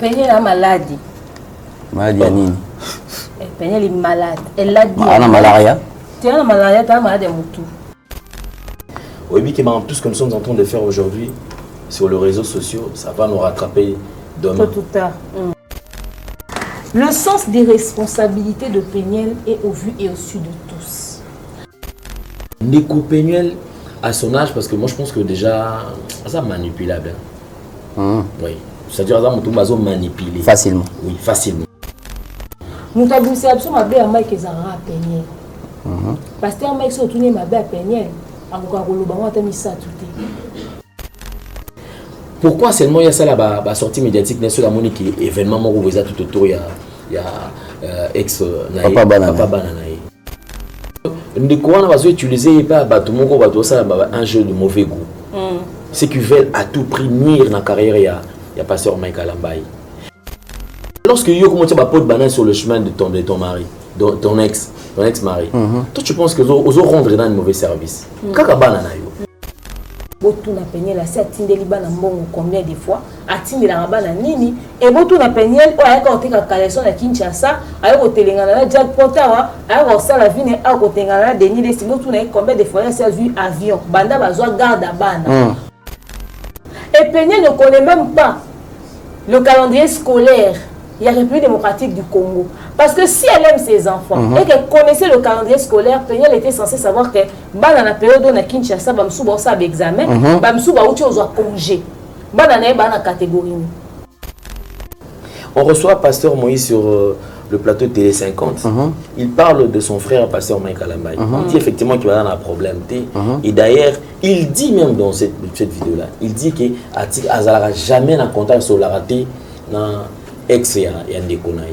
Peigné la maladie. Maladie à Nini. Peigné est malade. Elle l'a dit. Ah, la malaria. Tu as la malaria, tu as la maladie de Moutou. Oui, tout ce que nous sommes en train de faire aujourd'hui sur les réseaux sociaux, ça va nous rattraper demain. Tout tard. Le sens des responsabilités de Péniel est au vu et au su de tous. Ndeko Péniel, à son âge, parce que moi je pense que déjà, ça manipulable. Oui, c'est-à-dire que ça manipulé. Facilement. Oui, facilement. Nous avons dit que ma belle Mike est à Péniel. Parce que Mike s'est retourné ma belle Péniel. Pourquoi seulement il y a ça là la sortie médiatique n'est sur la monique événement où vous êtes tout autour il y a ex Papa Banana. Ndeko on va utiliser pas bateau mon bateau ça un jeu de mauvais goût. C'est qu'ils veulent à tout prix nuire dans la carrière il y a pasteur Mike Alambaye. Lorsque yo comment tu vas pote banane sur le chemin de ton mari, ton ex-mari. Toi tu penses que vous rendre dans un mauvais service. Kaka banana yo. Botou na Péniel la atteindre libana mbongo combien de fois atteindre la bana nini et botou na Péniel o ayaka oteka kaleson na Kinshasa ayako telengana na jackpot awa ayako sala vine ayako tengana Denis de si botou na combien de fois ça vu avion banda bazwa garde à bana. Et Péniel ne connaît même pas le calendrier scolaire il y a la République démocratique du Congo. Parce que si elle aime ses enfants et qu'elle connaissait le calendrier scolaire, Péniel était censé savoir que dans la période où on a Kinshasa, Bamsou ba osa examen, Bamsou ba outi ozo congé. Banana ba na catégorie. On reçoit pasteur Moïse sur le plateau de Télé 50. Il parle de son frère pasteur Mike Alambaye. Il dit effectivement qu'il va avoir un problème. Et d'ailleurs, il dit même dans cette vidéo là, il dit que Atik Azalara jamais n'a contact sur la raté dans ex et Ndeko Naï.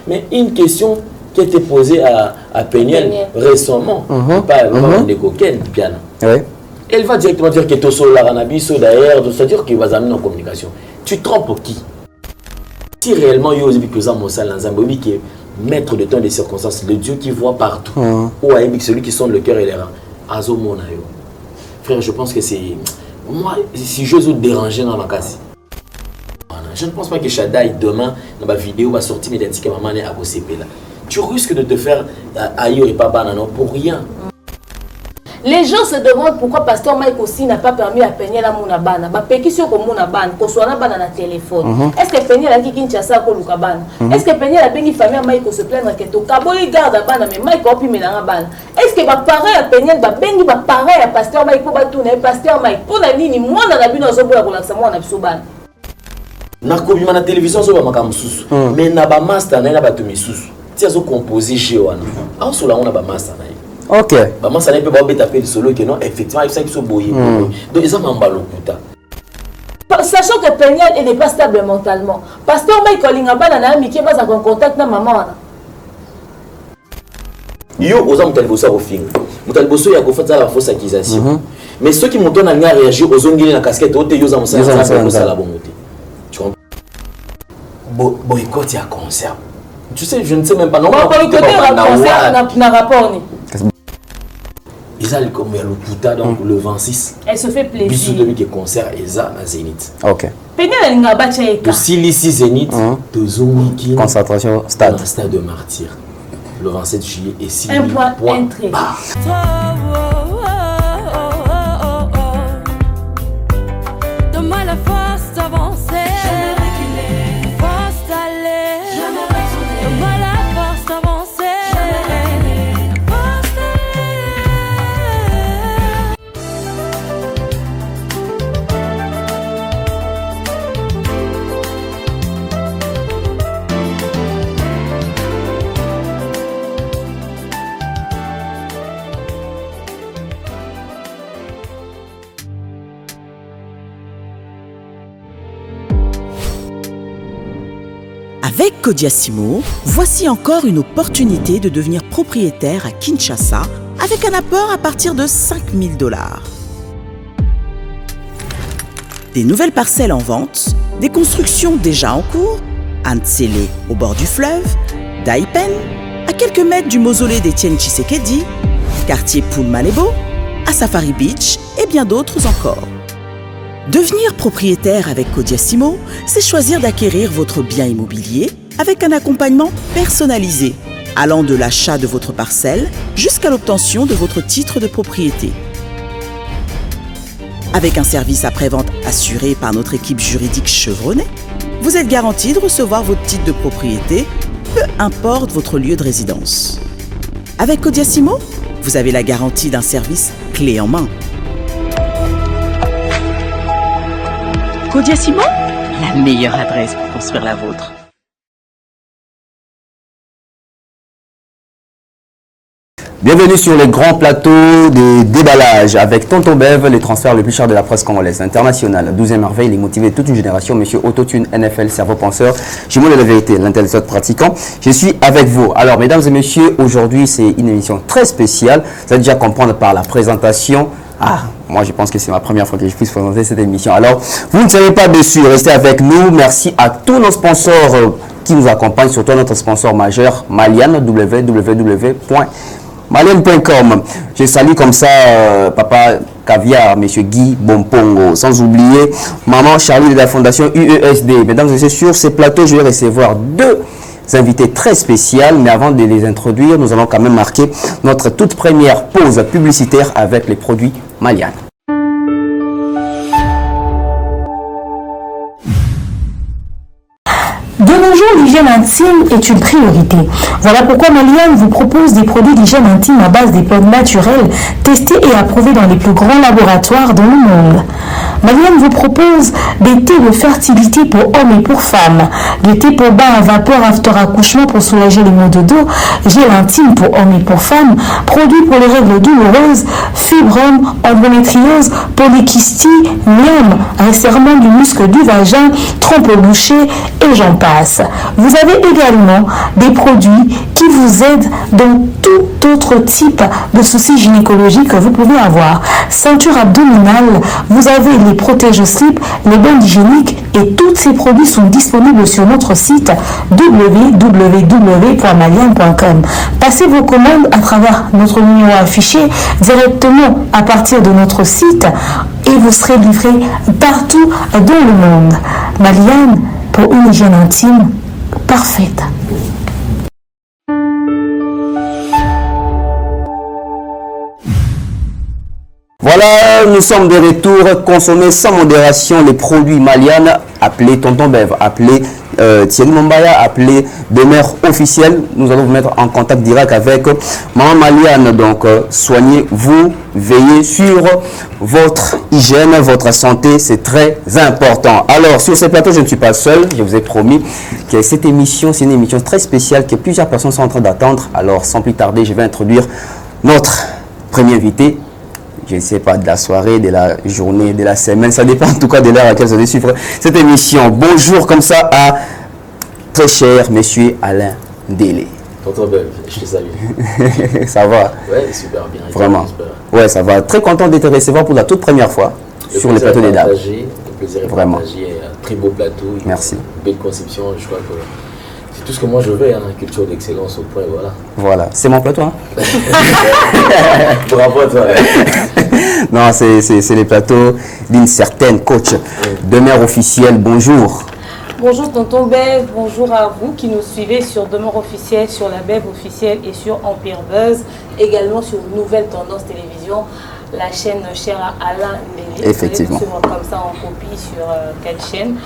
Mais une question qui a été posée à Péniel récemment, pas Ndeko Ken Piana. Elle va directement dire que tu es sur la Ranabiso d'ailleurs, c'est-à-dire qu'il va amener en communication. Tu trompes qui? Si réellement il y a aussi que ça, Zamboubi qui est maître de temps et des circonstances, le Dieu qui voit partout, ou Aïbik, celui qui sonde le cœur et les reins, Azo Monayo. Frère, je pense que c'est. Moi, si je veux déranger dans ma casse. Je ne pense pas que Shaddai demain dans ma vidéo va sortir médiatique à maman à là. Tu risques de te faire ailleurs et pas banano pour rien. Les gens se demandent pourquoi pasteur Mike aussi n'a pas permis à Péniel à Mounabana. Bah pétition comme Mounabana, qu'on soit là dans téléphone. Est-ce que Péniel a dit qu'il n'y a ça pour Lukabana? Est-ce que Péniel a béni famille à Mike se plaindre que tout Kaboli garde à Bana mais Mike a pu mettre dans Bana? Est-ce que bah pareil à Péniel bah béni bah pareil à pasteur Mike pour batourner pasteur Mike pour la ligne moi dans la bine aux hommes pour la moi on a besoin. Nakobima na télévision so ba makam susu mais na ba master na ba tumi susu ti azo composer chez wana a so la on a ba master na OK ba master na pe ba beta pe solo que non effectivement il ça qui so boyer donc ils ont mambalo kuta sachant que Péniel n'est pas stable mentalement pasteur Mike Olinga bana na miki ba za en contact na maman wana yo oza mutaliboso ko finga mutaliboso ya ko fata la fausse accusation mais ceux qui m'ont na réagir aux ongili na casquette ote yo za musala la bonté. Boycott à concert. Tu sais, je ne sais même pas. Non, boycotter à concert n'a rapport. Ils ont comme le Puta donc le 26. Elle se fait plaisir. Bisous de lui qui concert Eza à Zénith. OK. Péniel n'a pas tché. De Silici Zénith de Zomiki. Concentration stade. Stade de Martyr. Le 27 juillet et 6 un point entrée. Donne-moi la force d'avancer. Avec Kodiasimo, voici encore une opportunité de devenir propriétaire à Kinshasa avec un apport à partir de $5 000. Des nouvelles parcelles en vente, des constructions déjà en cours, à Ntsele au bord du fleuve, Daipen, à quelques mètres du mausolée d'Étienne Tshisekedi, quartier Poulmalebo, à Safari Beach et bien d'autres encore. Devenir propriétaire avec Codiasimo, c'est choisir d'acquérir votre bien immobilier avec un accompagnement personnalisé, allant de l'achat de votre parcelle jusqu'à l'obtention de votre titre de propriété. Avec un service après-vente assuré par notre équipe juridique chevronnée, vous êtes garanti de recevoir votre titre de propriété, peu importe votre lieu de résidence. Avec Codiasimo, vous avez la garantie d'un service clé en main. Codiasimo, la meilleure adresse pour construire la vôtre. Bienvenue sur les grands plateaux des déballages avec Tonton Bev, les transferts les plus chers de la presse congolaise internationale. 12e merveille, les motivés de toute une génération, monsieur Autotune, NFL, cerveau penseur, jumeau de la vérité, l'intellectuel pratiquant. Je suis avec vous. Alors, mesdames et messieurs, aujourd'hui, c'est une émission très spéciale. Vous allez déjà comprendre par la présentation. Moi, je pense que c'est ma première fois que je puisse présenter cette émission. Alors, vous ne serez pas déçus. Restez avec nous. Merci à tous nos sponsors qui nous accompagnent, surtout notre sponsor majeur, Malian, www.malian.com. Je salue comme ça Papa Caviar, Monsieur Guy Bompongo, sans oublier Maman Charlie de la Fondation UESD. Mesdames et messieurs, sur ces plateaux, je vais recevoir deux invités très spéciaux, mais avant de les introduire, nous allons quand même marquer notre toute première pause publicitaire avec les produits Malian. De nos jours, l'hygiène intime est une priorité. Voilà pourquoi Malian vous propose des produits d'hygiène intime à base des pommes naturelles, testés et approuvés dans les plus grands laboratoires dans le monde. Malian vous propose des thés de fertilité pour hommes et pour femmes, des thés pour bain à vapeur after accouchement pour soulager les maux de dos, gel intime pour hommes et pour femmes, produits pour les règles douloureuses, fibromes, endométriose, polykystie, myome, resserrement du muscle du vagin, trompe au boucher et j'en passe. Vous avez également des produits qui vous aident dans tout autre type de soucis gynécologiques que vous pouvez avoir. Ceinture abdominale, vous avez les protège-slips, les bandes hygiéniques et tous ces produits sont disponibles sur notre site www.malian.com. Passez vos commandes à travers notre numéro affiché directement à partir de notre site et vous serez livré partout dans le monde. Malian, pour une hygiène intime parfaite. Voilà, nous sommes de retour. Consommer sans modération les produits Malian, appelés Tonton Bev, appelés Thierry Mombaya, appelés demeure officielle. Nous allons vous mettre en contact direct avec Maman Malian. Donc, soignez-vous, veillez sur votre hygiène, votre santé, c'est très important. Alors, sur ce plateau, je ne suis pas seul. Je vous ai promis que cette émission, c'est une émission très spéciale que plusieurs personnes sont en train d'attendre. Alors, sans plus tarder, je vais introduire notre premier invité. Je ne sais pas, de la soirée, de la journée, de la semaine. Ça dépend en tout cas de l'heure à laquelle vous allez suivre cette émission. Bonjour comme ça à très cher monsieur Alain Délé. Tonton Bev, je te salue. Ça va? Ouais, super bien. Vraiment. Ouais, ça va. Très content de te recevoir pour la toute première fois sur le plateau des dames. Le plaisir est Vraiment. partagé. Un très beau plateau. Merci. Une belle conception. Je crois que c'est tout ce que moi je veux, hein, culture d'excellence au point, voilà. Voilà, c'est mon plateau. Hein? Bravo à toi. Non, c'est les plateaux d'une certaine coach. Demeure officielle, bonjour. Bonjour Tonton Bev, bonjour à vous qui nous suivez sur Demeure officielle, sur la Bev officielle et sur Empire Buzz, également sur Nouvelle Tendance Télévision, la chaîne chère à Alain Délé. Effectivement. Vous allez nous suivre comme ça en copie sur 4 chaînes.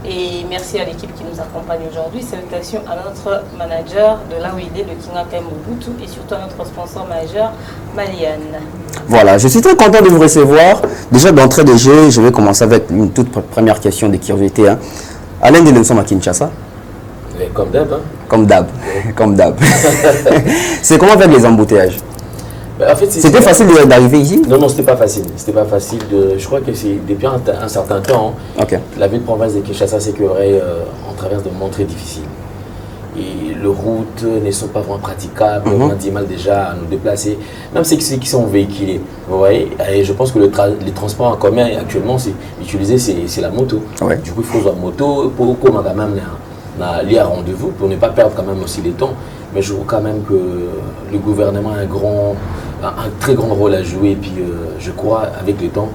Et merci à l'équipe qui nous accompagne aujourd'hui. Salutations à notre manager de là où il est, le Kingaka Mobutu, et surtout à notre sponsor majeur, Malian. Voilà, je suis très content de vous recevoir. Déjà d'entrée de jeu, je vais commencer avec une toute première question de curiosité. Hein. Alain Délé, nous sommes à Kinshasa. Mais comme d'hab, hein. Comme d'hab, comme d'hab. C'est comment avec les embouteillages? En fait, c'était facile d'arriver ici? Non, c'était pas facile. C'était pas facile. Je crois que c'est depuis un certain temps, okay. La ville de province de Kinshasa, c'est que on traverse des moments très difficiles. Et les routes ne sont pas vraiment praticables, on a du mal déjà à nous déplacer, même ceux qui sont véhiculés. Vous voyez, et je pense que les transports en commun actuellement, c'est la moto. Ouais. Du coup, il faut la moto pour qu'on ait quand même lié à rendez-vous, pour ne pas perdre quand même aussi le temps. Mais je vois quand même que le gouvernement a un très grand rôle à jouer. Et puis, je crois, avec le temps,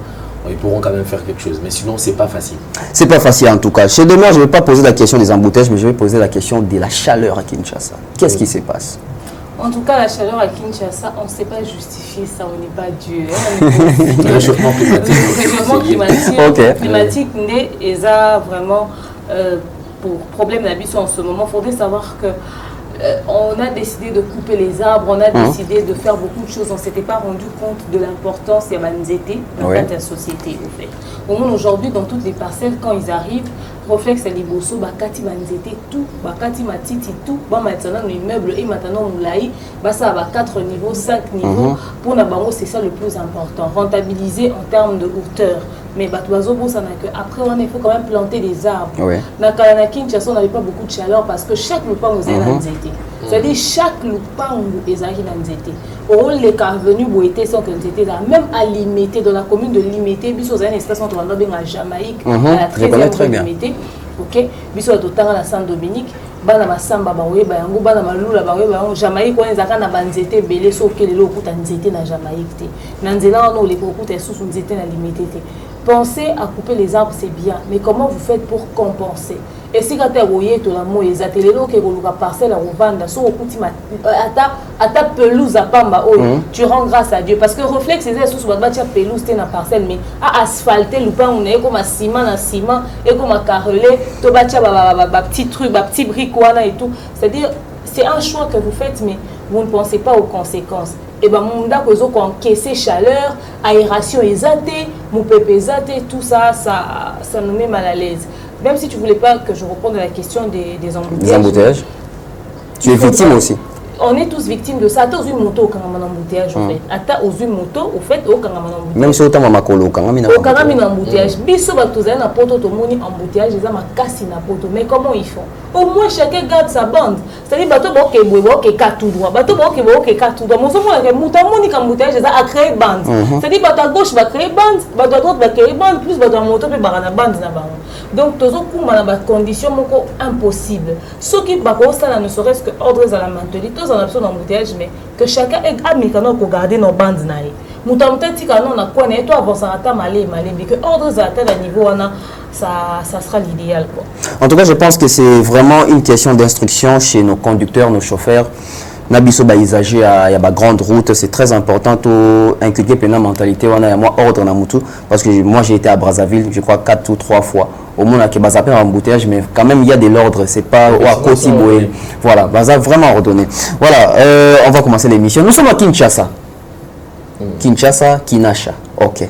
ils pourront quand même faire quelque chose. Mais sinon, c'est pas facile. C'est pas facile en tout cas. Chez Demeure, je ne vais pas poser la question des embouteillages, mais je vais poser la question de la chaleur à Kinshasa. Qu'est-ce qui se passe? En tout cas, la chaleur à Kinshasa, on ne sait pas justifier ça, on n'est pas Dieu. Le réchauffement climatique. Le réchauffement climatique et ça vraiment pour problème d'habitude en ce moment. Il faudrait savoir que on a décidé de couper les arbres, on a décidé de faire beaucoup de choses. On ne s'était pas rendu compte de l'importance de la Nzete dans la société. Au fait. Au moins aujourd'hui, dans toutes les parcelles, quand ils arrivent, Reflex et Liboso, Bakati Manzete, tout, Bakati Matiti, tout, maintenant l'immeuble et maintenant Moulaï, ça va 4 niveaux, 5 niveaux. Pour Nabango, c'est ça le plus important. Rentabiliser en termes de hauteur. Mais après, il faut quand même planter des arbres. Dans Kinshasa, on n'avait pas beaucoup de chaleur parce que chaque lupin nous est Nzete. C'est-à-dire chaque lupin est Nzete. Au les carvenus boétés sont Nzete, même à Limité, dans la commune de Limité, bis aux espace entre la Jamaïque, à la 13e Limité. Ok, bis au temps à la Saint-Dominique. Bana masamba bawe bayango bana malula bawe bayango Jamaïque on ezaka na banzete belé so kelelo okuta nzete na Jamaïque te na nzela on les okuta sous nzete na limité te. Pensez à couper les arbres, c'est bien, mais comment vous faites pour compenser? Et si quand vous avez tout le monde, les ateliers qui ont la parcelle à revendre, à ta pelouse à Pamba, tu rends grâce à Dieu. Parce que réflexe, c'est sous la pelouse, tu as une parcelle, mais à asphalter, le pain, on est comme un ciment, et comme un carrelé, tu as petit truc, petit brique, et tout. C'est-à-dire, c'est un choix que vous faites, mais vous ne pensez pas aux conséquences. Et bien, mon dako ils ont encaissé chaleur, aération exatée, mon pépé exaté, tout ça, ça nous met mal à l'aise. Même si tu ne voulais pas que je réponde à la question des embouteillages. Des embouteillages. Tu es victime aussi. On est tous victimes de ça. Attends, aux moto au Kangaman embouteillage, en fait. Attends, aux moto, au fait, au Kangaman embouteillage. Même si autant ma colo, au Kangaman embouteillage. Bisso, tu as un poteau, tu as embouteillage, ils ont ma casse na poteau. Mais comment ils font? Au moins, chacun garde sa bande. C'est-à-dire, bateau, ok, ok, tout droit. Bateau, ok, tout droit. Mon souvent, il embouteillage, ils ont créé bande. C'est-à-dire, bateau à gauche va créer bande, bateau à droite va créer bande, plus bateau à moto, puis barana bande. Donc, tous les conditions impossibles. Ceux qui ne serait-ce que ordre à la mentalité, tous en absence d'embouteillage, mais que chacun ait amical pour garder nos bandes. Nous avons dit que nous avons toi avancer à ta malé, mais que ordre à tel niveau, ça sera l'idéal. En tout cas, je pense que c'est vraiment une question d'instruction chez nos conducteurs, nos chauffeurs. Nabiso Baïsagé à la grande route, c'est très important d'inculquer la mentalité. On a moi ordre dans Moutou parce que moi j'ai été à Brazzaville, je crois 4 ou 3 fois. Au moins il y a un embouteillage, mais quand même il y a de l'ordre. C'est pas à côté Boé. Voilà, Baza vraiment ordonné. Voilà, on va commencer l'émission. Nous sommes à Kinshasa. Kinshasa, Kinasha. Ok,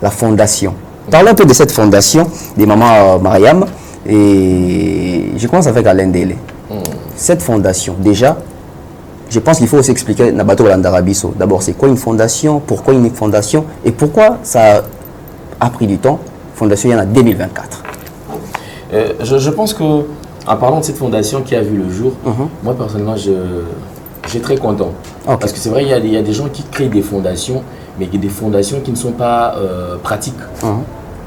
la fondation. Parlons un peu de cette fondation des mamans Mariam et je commence avec Alain Délé. Cette fondation, déjà. Je pense qu'il faut aussi expliquer Nabato Landarabiso. D'abord, c'est quoi une fondation? Pourquoi une fondation? Et pourquoi ça a pris du temps? Fondation, il y en a 2024. Je pense que, en parlant de cette fondation qui a vu le jour, moi personnellement, je suis très content. Okay. Parce que c'est vrai, il y a des gens qui créent des fondations, mais des fondations qui ne sont pas pratiques.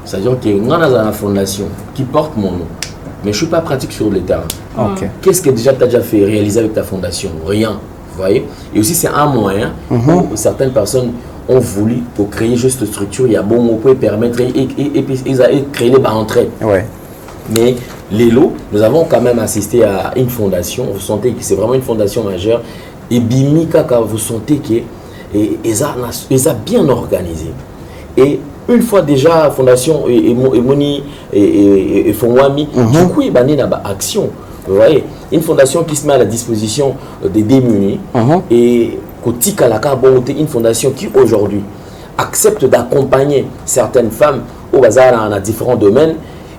C'est-à-dire qu'il y a une fondation qui porte mon nom, mais je ne suis pas pratique sur le terrain. Okay. Qu'est-ce que tu as déjà fait réaliser avec ta fondation? Rien. Vous voyez? Et aussi, c'est un moyen où certaines personnes ont voulu pour créer juste une structure. Il y a bon mot pour permettre et puis ils ont créé les entrées. Ouais. Mais les lots, nous avons quand même assisté à une fondation. Vous sentez que c'est vraiment une fondation majeure. Et Bimika, vous sentez qu'ils ont bien organisé. Et une fois déjà, la fondation et Moni et Fongwami, du coup, il y a une action. Vous voyez, une fondation qui se met à la disposition des démunis et une fondation qui aujourd'hui accepte d'accompagner certaines femmes au bazar dans différents domaines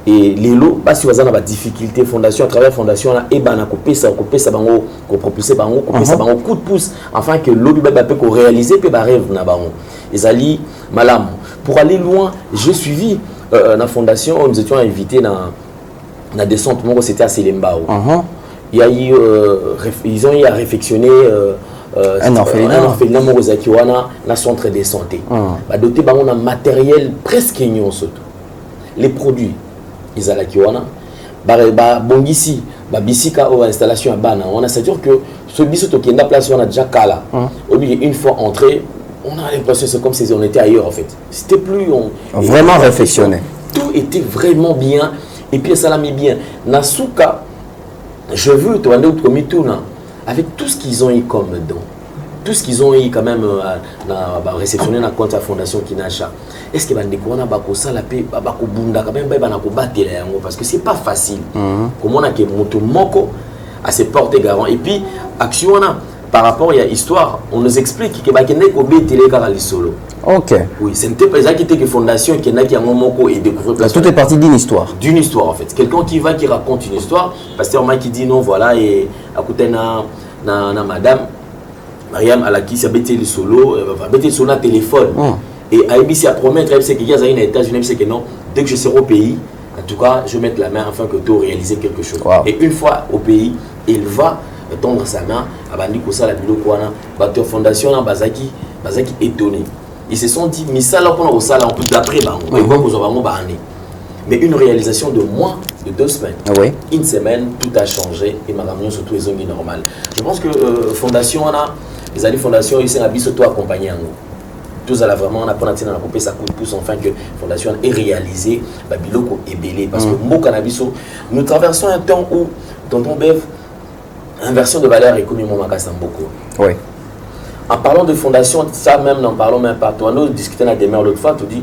et les lots, pas si vous avez des difficultés, fondation à travers fondation et couper ça propulser coup de pouce afin que l'eau peut réaliser puis rêve na bango. Ezali malam pour aller loin, j'ai suivi la fondation, nous étions invités dans la descente, c'était à Selembao. Il y a eu, ils ont eu à réfectionner un orphelinat dans centre de santé. Doté d'un matériel presque ignon surtout. Les produits, ils ont la bongisi, bisika ou installation à Bana. On a c'est-à-dire que ce biseau qui est en place, on a déjà cala. Une fois entré, on a l'impression que c'est comme si on était ailleurs en fait. C'était plus... Vraiment réflexionné. Tout était vraiment bien. Et puis ça l'a mis bien. Nasuka, je veux te demander comme tourne avec tout ce qu'ils ont eu comme don, tout ce qu'ils ont eu quand même réceptionné dans la fondation Kinasha. Est-ce que on a ça la paix bunda quand même parce que c'est pas facile. Comment on a que moto moko à se porter garant et puis action par rapport à l'histoire, on nous explique que bakende ko betele kaka lisolo. OK. Oui, ce n'était pas exactement que fondation qui n'a qui a moko et découvrir tout est parti d'une histoire. D'une histoire en fait. Quelqu'un qui raconte une histoire, pasteur Mike qui dit non voilà et à côté na madame Mariam Alaki ça betele solo, va betele solo na téléphone. Et ABC a promettre c'est qu'il y a une États-Unis c'est que non, dès que je serai au pays, en tout cas, je vais mettre la main afin que tu réalises quelque chose. Wow. Et une fois au pays, il va tendre sa main à Bandi Kosa la Biloko wana batteur fondation na bazaki étonné. Ils se sont dit mais ça là on ça là on peut d'après mais une réalisation de moins de 2 semaines. Oui. Une semaine tout a changé et ma réunion surtout les zones normales. Je pense que fondation wana les alliés fondation ils sont habitués surtout accompagner nous. Tous à la vraiment on a pas à couper sa coup de pouce enfin que fondation est réalisée Babiloko est belé parce que mo cannabiso nous traversons un temps où tonton Bev inversion de valeur économique beaucoup. Oui. En parlant de fondation, ça même, n'en parlons même pas. Toi, nous discutons la demeure l'autre fois, tu dis,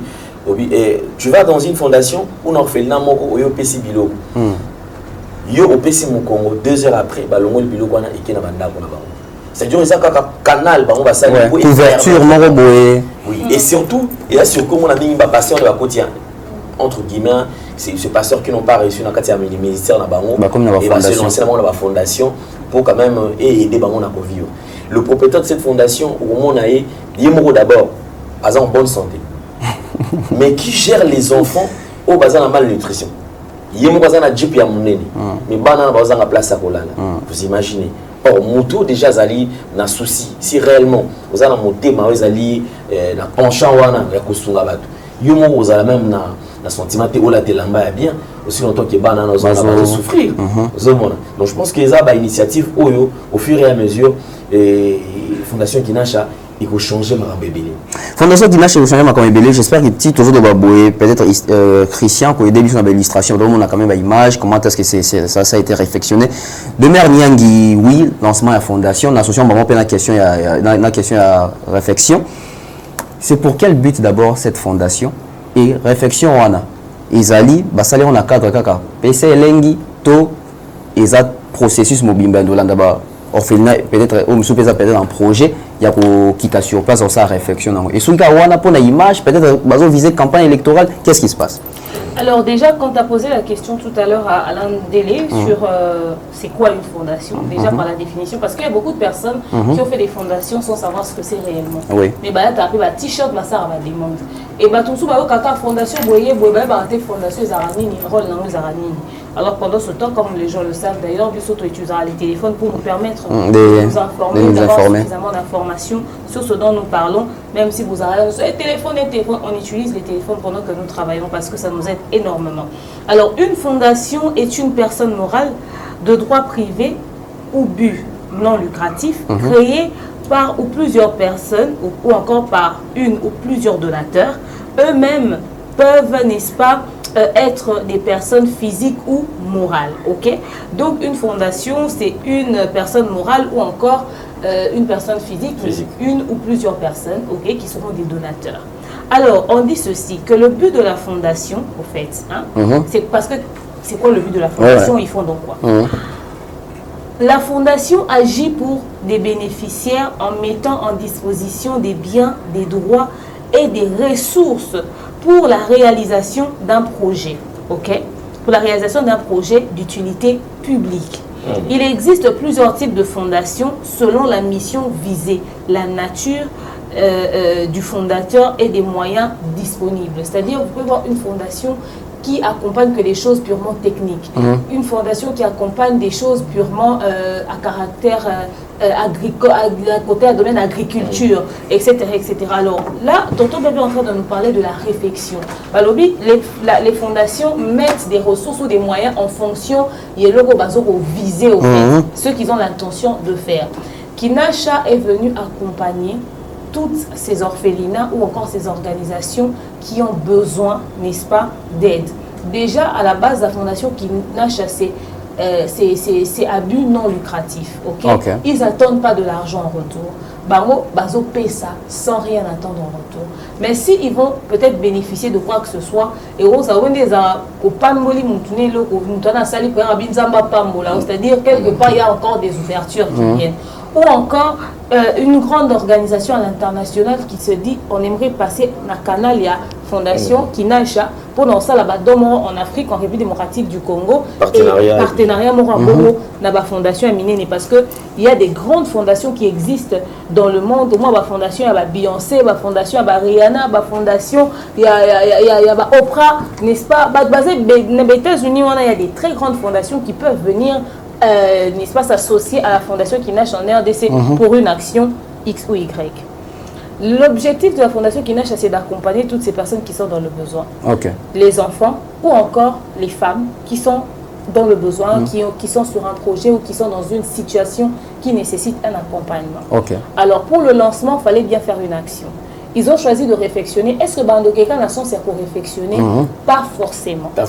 tu vas dans une fondation où on fait l'amoko au PC Bilo. Yo au PC mon Congo, 2 heures après, balongo le Bilo kwana eke na banda kona ba. C'est-à-dire ils ont canal ba on va saluer couverture moro boé. Oui, et surtout, et là sur comment on a mis ba pasteur de la quotidien entre guillemets, c'est ce pasteur qui n'ont pas réussi dans le ministère na bango et va se lancer dans la fondation pour quand même aider bango na vivre. Le propriétaire de cette fondation, au moment où il est d'abord, en bonne santé, mais qui gère les enfants au bazar de malnutrition. Il est dans le Jeep mais il est dans la place à Kolana. Vous imaginez. Or, moto déjà zali na souci. Si réellement vous avez un moté, vous avez un penchant, vous avez un même na sentiment où la telamba est bien aussi longtemps que banana nous allons souffrir. Donc je pense que les a initiative au fur et à mesure et fondation Kinasha il faut changer ma bébé. Fondation Kinasha il faut changer ma bébé. J'espère que petit toujours de baboué peut-être Christian qui a début sur l'illustration donc on a quand même une image comment est-ce que ça a été réflexionné. De mère Niangi oui lancement de la fondation l'association vraiment plein de questions il question à réflexion. C'est pour quel but d'abord cette fondation? Et réflexion wana ezali basali on a cadre kaka PC lengi to eza processus mobimba ndolanda ba orphelinat peut-être ou monsieur peut-être un projet il y a ko quitter sur place on ça réflexion et souka wana pour la image peut-être bazo viser campagne électorale qu'est-ce qui se passe? Alors déjà, quand tu as posé la question tout à l'heure à Alain Délé sur c'est quoi une fondation, déjà par la définition, parce qu'il y a beaucoup de personnes qui ont fait des fondations sans savoir ce que c'est réellement. Oui. Mais bah, tu as appris t-shirt, ça va demande. Et bah, tout ça, quand fondation, vous voyez, fondation, rôle alors pendant ce temps, comme les gens le savent d'ailleurs, nous utilisons les téléphones pour nous permettre de nous informer, d'avoir suffisamment d'informations sur ce dont nous parlons, même si vous avez les téléphones, on utilise les téléphones pendant que nous travaillons parce que ça nous aide énormément. Alors, une fondation est une personne morale de droit privé ou but non lucratif créée par ou plusieurs personnes ou encore par une ou plusieurs donateurs. Eux-mêmes peuvent, n'est-ce pas, être des personnes physiques ou morales. Ok? Donc, une fondation, c'est une personne morale ou encore une personne physique, une ou plusieurs personnes qui seront des donateurs. Alors, on dit ceci, que le but de la fondation, au fait, c'est parce que c'est quoi le but de la fondation? Ils font donc quoi? La fondation agit pour des bénéficiaires en mettant en disposition des biens, des droits et des ressources pour la réalisation d'un projet, pour la réalisation d'un projet d'utilité publique. Il existe plusieurs types de fondations selon la mission visée, la nature du fondateur et des moyens disponibles. C'est-à-dire, vous pouvez voir une fondation qui accompagne que des choses purement techniques. Une fondation qui accompagne des choses purement à caractère agricole, à côté à domaine agriculture, etc., etc. Alors là, tonton Bébé est en train de nous parler de la réflexion. Balobi, les fondations mettent des ressources ou des moyens en fonction de viser au fait, ceux qui ont l'intention de faire. Kinasha est venu accompagner toutes ces orphelinats ou encore ces organisations qui ont besoin, n'est-ce pas, d'aide. Déjà, à la base, la fondation Kinacha, c'est à but non lucratif. Okay? Ils n'attendent pas de l'argent en retour. Bango, bazo paie ça sans rien attendre en retour. Mais si ils vont peut-être bénéficier de quoi que ce soit, et c'est-à-dire quelque part il y a encore des ouvertures qui viennent. Ou encore une grande organisation à l'international qui se dit on aimerait passer la canal, il y a fondation Kinacha pour dans ça là-bas en Afrique, en République démocratique du Congo, partenariat na ba fondation Aminene, parce que il y a des grandes fondations qui existent dans le monde. Moi, ma fondation, il y a Beyoncé, ma fondation, il y a Rihanna, ma fondation, il y a Oprah, n'est-ce pas? Basé aux États-Unis, il y a des très grandes fondations qui peuvent venir, n'est-ce pas, s'associer à la fondation Kinacha en RDC pour une action X ou Y. L'objectif de la fondation Kinacha, c'est d'accompagner toutes ces personnes qui sont dans le besoin. Les enfants ou encore les femmes qui sont dans le besoin, qui sont sur un projet ou qui sont dans une situation qui nécessite un accompagnement. Alors pour le lancement, il fallait bien faire une action. Ils ont choisi de réflexionner. Est-ce que Bando Keka Nation c'est pour réflexionner? Pas forcément. Pas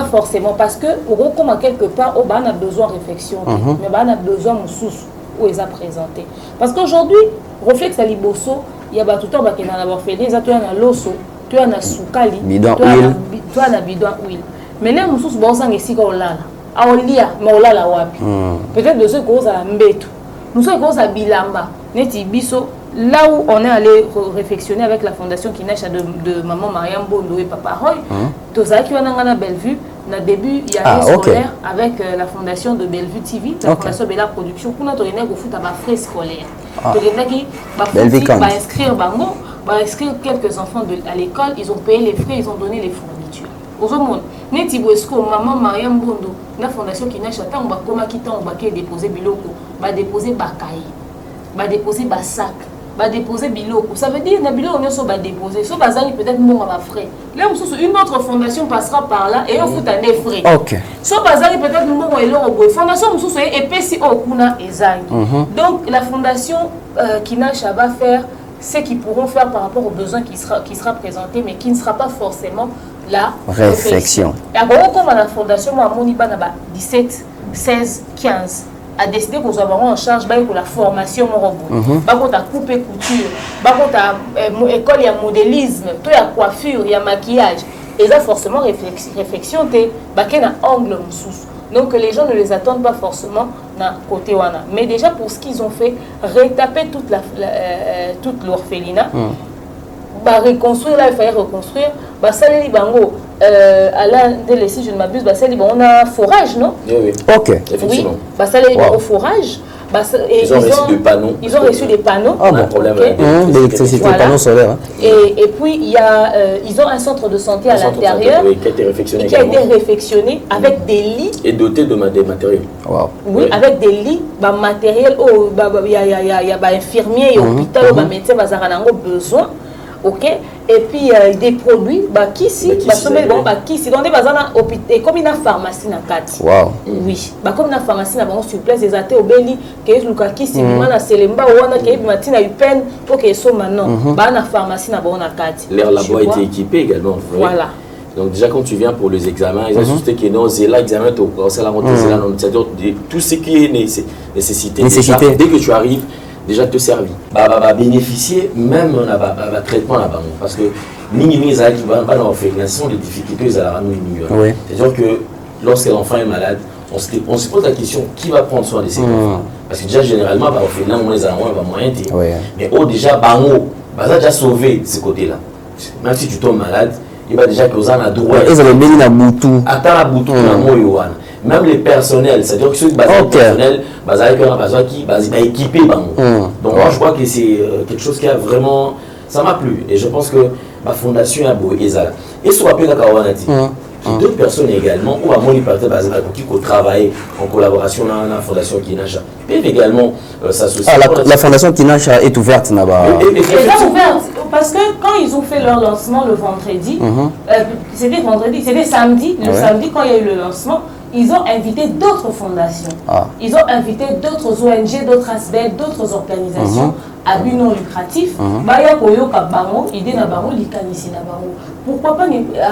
forcément, parce que comme quelque part, on a besoin de réflexion, mais on a besoin de sous où ils ont présenté. Parce qu'aujourd'hui, réflexe à Liboso, il y a tout le temps qui n'a pas fait des tu as un loso, tu as un soukali, tu as un bidon huile. Mais là, nous sommes en ici qu'on l'a. On lia, mais on l'a la wapi. Peut-être de ceux qui ont à Mbeto. Nous sommes à Bilamba, Neti Biso, là où on est allé réflexionner avec la fondation Kinacha de maman Mariam Bondo et Papa Roy. Tous qui ont une belle vue. Au début, il y a un scolaire avec la fondation de Bellevue TV, la fondation Bella Production. Pour notre énergie, il faut avoir frais scolaires. Il va inscrire Bango, va inscrire quelques enfants à l'école. Ils ont payé les frais, ils ont donné les fournitures. Aux autres, Neti Bosco, maman Mariam Bondo, la fondation Kinacha, on va déposer biloko, va déposer bakaï, va déposer basak, va déposer biloko. Ça veut dire que biloko on va déposer. So bazali peut-être mon à frais. Là une autre fondation passera par là et on fout des frais. So bazali peut-être mon et l'euro. Fondation mususu epesi okuna ezali. Donc la fondation Kinacha va faire ce qu'ils pourront faire par rapport aux besoins qui sera présenté, mais qui ne sera pas forcément la réflexion. Et alors, comme à la fondation, moi, mon Iban 17, 16, 15, a décidé qu'on soit en charge de la formation. Par à couper couture, par à école, il y a modélisme, il y a coiffure, il y a maquillage. Et ça, forcément, réflexion, il y a un angle. Donc, les gens ne les attendent pas forcément dans côté wana. Mais déjà, pour ce qu'ils ont fait, rétaper toute l'orphelinat, reconstruire, là, il fallait reconstruire. Ça, les bango, Alain, si je ne m'abuse, on a forage, non? Oui. Effectivement. Ça, les au forage. Ils ont reçu des panneaux. Ils ont reçu des panneaux. On a un problème d'électricité, panneaux solaires. Et puis, ils ont un centre de santé à l'intérieur qui a été réfectionné avec des lits. Et doté de des matériaux. Oui, avec des lits, matériel, il y a infirmiers et hôpital, médecins, ils ont besoin. Et puis des produits qui si comme une pharmacie na kati. Oui, comme une pharmacie na bango sur place des athées au beli que luka kisi na selemba wana que matina upen pour que so maintenant na pharmacie na bango na kati. Leur labo a été équipé également. Voilà. Donc déjà quand tu viens pour les examens, ils ont ajusté que non, c'est l'examen c'est la montée, c'est là, c'est-à-dire tout ce qui est nécessité. Dès que tu arrives, déjà te servir. Bénéficier même d'un traitement là-bas. Parce que ce sont des difficultés à la c'est-à-dire que lorsque l'enfant est malade, on se pose la question qui va prendre soin de ses enfants. Parce que déjà généralement, on fait là, on va moyen. Mais déjà, on va déjà sauver ce côté-là. Même si tu tombes malade, il va déjà causer un droit. Même les personnels, c'est-à-dire que ceux qui sont personnels, qui sont équipés. Donc moi je crois que c'est quelque chose qui a vraiment, ça m'a plu. Et je pense que ma fondation a beau Ezala. Et sur la Kawanati, d'autres personnes également, ou à mon hyperté qui travaillent en collaboration dans la fondation Kinacha, peuvent également s'associer. La fondation Kinacha est ouverte là-bas. Elle est ouverte parce que quand ils ont fait leur lancement le vendredi, c'était samedi, le samedi quand il y a eu le lancement, ils ont invité d'autres fondations. Ils ont invité d'autres ONG, d'autres ASBEL, d'autres organisations abus non lucratif, baya koyoka bango, idée na bango, likanisi na bango. Pourquoi pas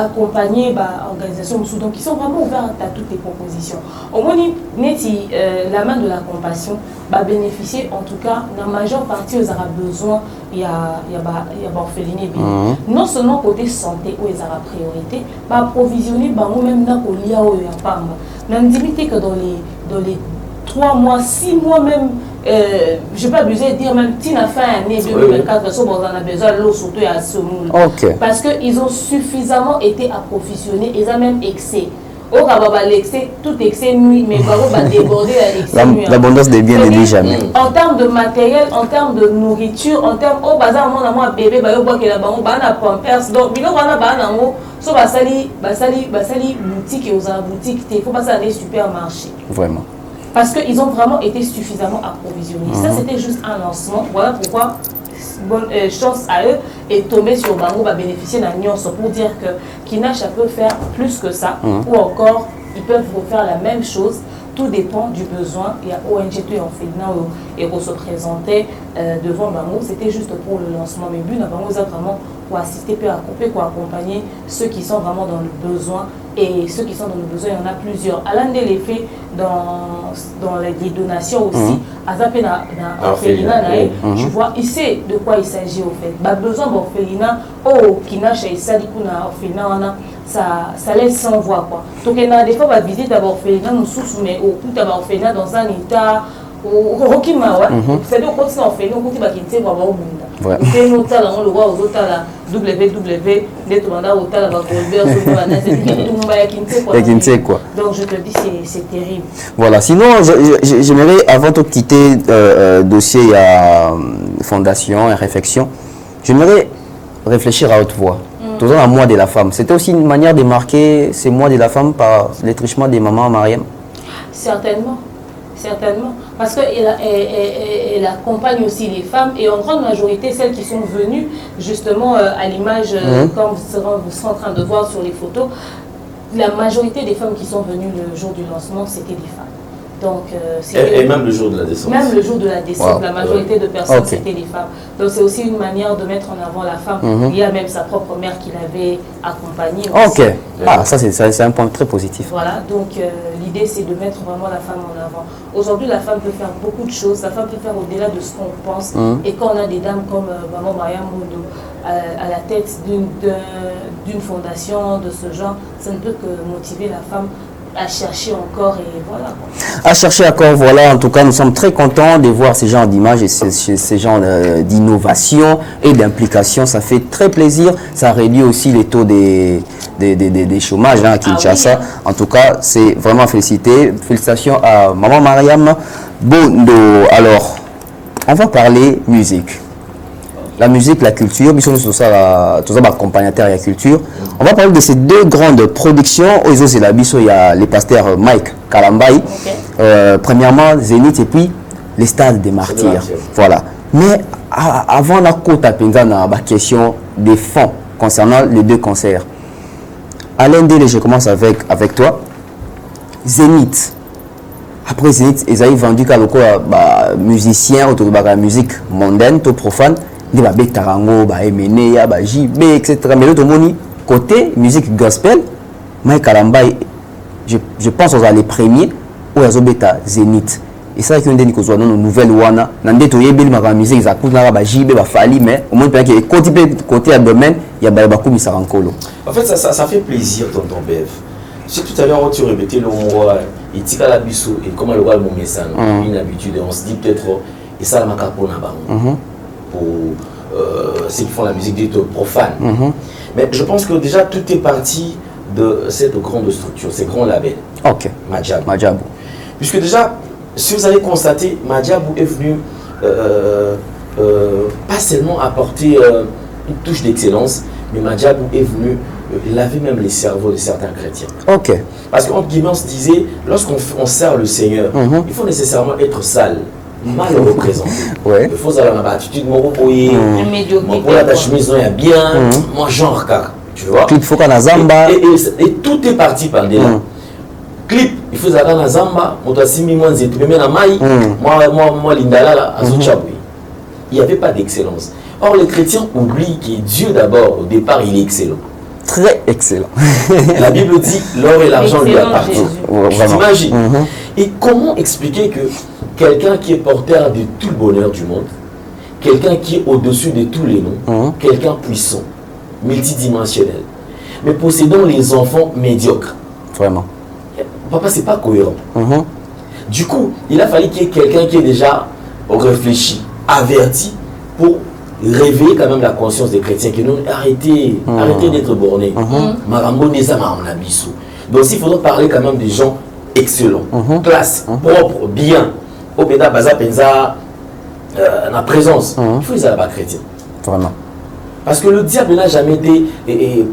accompagner l'organisation donc qui sont vraiment ouvertes à toutes les propositions. Au moins, la main de la compassion va bénéficier, en tout cas, la majeure partie ils aura besoin, il y a orphelinés. Non seulement côté santé où ils aura priorité, va approvisionner bango même dans le lia où il y a pas. Même limité que dans les 3 mois, 6 mois même. Je ne vais pas abuser de dire même si la fin année 2024, on a besoin de l'eau surtout à ce moment. Parce qu'ils ont suffisamment été approvisionnés, ils ont même excès. Au Rababa, l'excès, tout excès nuit, mais Baro va déborder l'excès nuit. L'abondance des biens ne dit jamais. En termes de matériel, en termes de nourriture, en termes au bazar, mon bébé, bah bois que la banque, bah na pampers, donc bilo wana bah na ngo, so basali boutique et aux boutiques, il faut pas ça aller supermarché. Vraiment. Parce qu'ils ont vraiment été suffisamment approvisionnés. Ça, c'était juste un lancement. Voilà pourquoi, bonne chance à eux, et tomber sur Bango va bénéficier d'un nuance pour dire que Kinacha peut faire plus que ça, ou encore, ils peuvent refaire la même chose. Tout dépend du besoin. Il y a ONG en fait et pour se présenter devant Bango. C'était juste pour le lancement. Mais but Bango, c'est vraiment pour assister, pour accompagner ceux qui sont vraiment dans le besoin. Et ceux qui sont dans le besoin, il y en a plusieurs. Alain de l'effet dans les donations aussi, Azapé na orphelinat, tu vois, il sait de quoi il s'agit au fait. Bah besoin d'orphelinat, Kinacha et Sadikouna orphelinat, ça laisse sans voix quoi. Donc il y a des fois va visiter d'abord orphelinat, nous sous mais au tout d'abord orphelinat dans un état Rokima, c'est-à-dire qu'on continue orphelinat, on continue à quitter pour avoir au monde. C'est une autre on le voit aux autres là. www donc je te dis c'est terrible. Voilà, sinon j'aimerais avant de quitter dossier à fondation et réflexion, j'aimerais réfléchir à haute voix. Toujours à mois de la femme, c'était aussi une manière de marquer ces mois de la femme par les trichements des mamans Mariam. Certainement, parce qu'elle accompagne aussi les femmes et en grande majorité celles qui sont venues justement à l'image, comme vous serez en train de voir sur les photos, la majorité des femmes qui sont venues le jour du lancement, c'était des femmes. Donc, et même le jour de la descente. Même le jour de la descente, la majorité de personnes, c'était des femmes. Donc c'est aussi une manière de mettre en avant la femme. Il y a même sa propre mère qui l'avait accompagnée. Ah, ça c'est un point très positif. Voilà, donc l'idée c'est de mettre vraiment la femme en avant. Aujourd'hui, la femme peut faire beaucoup de choses. La femme peut faire au-delà de ce qu'on pense. Et quand on a des dames comme Maman Mariam Mondo à la tête d'une fondation de ce genre, ça ne peut que motiver la femme à chercher encore et voilà. À chercher encore, voilà. En tout cas, nous sommes très contents de voir ces genres d'images et ces genres d'innovation et d'implication. Ça fait très plaisir. Ça réduit aussi les taux des chômages à Kinshasa. En tout cas, c'est vraiment félicité. Félicitations à Maman Mariam Bondo. Alors, on va parler musique. La musique, la culture, tout ça accompagnateur et la culture. On va parler de ces deux grandes productions. Il y a les pasteurs Mike Kalambai, premièrement Zénith et puis les Stades des Martyrs. Voilà. Mais avant la côte à Penzana, la question des fonds concernant les deux concerts. Alain Dele, je commence avec toi. Zénith. Après Zénith, ils ont vendu à musiciens autour de la musique mondaine, tout profane. Des Tarango, Emene, JB, etc. Mais l'autre côté musique gospel, Mike Kalambai, je pense aux les premiers où ils ont bêta Zénith. Et ça, c'est une des nouvelles wana. Nande to yebeli ma musique, ça coûte na JB, Fali, mais au moins que côté à domaine, il y a beaucoup de Sarankolo. En fait, ça fait plaisir, tonton Bev. Si tout à l'heure tu répétais le mot, et tika la biso, et comment le roi mon message, une habitude, on se dit peut-être, et ça la macapona pour ceux qui font la musique dite profane. Mais je pense que déjà tout est parti de cette grande structure, ces grands labels. Madjabou. Puisque déjà, si vous allez constater, Madjabou est venu pas seulement apporter une touche d'excellence, mais Madjabou est venu laver même les cerveaux de certains chrétiens. Parce qu'entre guillemets, on se disait, lorsqu'on sert le Seigneur, il faut nécessairement être sale. Mal représenté. Il faut avoir une attitude, mon pour la chemise, il y a bien, mon genre, tu vois. Il faut qu'on a Zamba. Et tout est parti par là. Clip, il faut avoir un Zamba, moi, moi, Lindala, à Zochaboui. il n'y avait pas d'excellence. Or, les chrétiens oublient que Dieu, d'abord, au départ, il est excellent. Très excellent. La Bible dit l'or et l'argent lui Excellent, appartiennent. Jésus. Tu t'imagines? Et comment expliquer que quelqu'un qui est porteur de tout le bonheur du monde, quelqu'un qui est au-dessus de tous les noms, quelqu'un puissant, multidimensionnel, mais possédant les enfants médiocres? Vraiment. Papa, c'est pas cohérent. Du coup, il a fallu qu'il y ait quelqu'un qui est déjà réfléchi, averti, pour réveiller quand même la conscience des chrétiens, que nous arrêtez d'être bornés. Donc s'il faudra parler quand même des gens excellents, classe, propres, bien, au Péda Baza Penza, la présence, il faut les avoir chrétiens. Vraiment. Parce que le diable n'a jamais été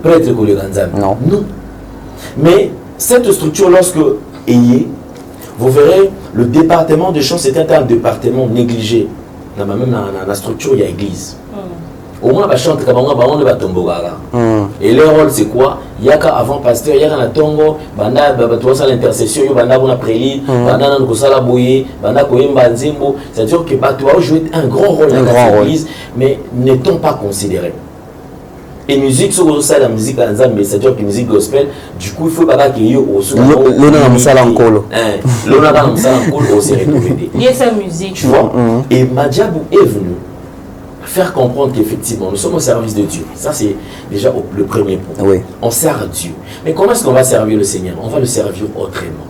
prêtre que le Ganzam. Non. Mais cette structure, lorsque ayez, vous verrez, le département de chants, c'est un département négligé. Même dans la structure, il y a église. Au moins, on chante comme on va tomber. Et leur rôle, c'est quoi? Il y a qu'avant pasteur, il y a qu'un tongo, banda, tu vois, l'intercession, il y a banda, on a prélit, banda, on a boyé, banda, koyemba, nzimbo. C'est-à-dire que tu dois jouer un grand rôle dans l'église, mais n'est-on pas considéré? Et musique, c'est la musique mais c'est-à-dire que musique gospel, du coup, il faut pas qu'il y ait au son. L'on a musala en colo. L'on a musala en colo, c'est retrouvé. Il y a sa musique. Tu vois? Et Madiabou est venu faire comprendre qu'effectivement, nous sommes au service de Dieu. Ça, c'est déjà le premier point. Oui. On sert à Dieu. Mais comment est-ce qu'on va servir le Seigneur? On va le servir autrement.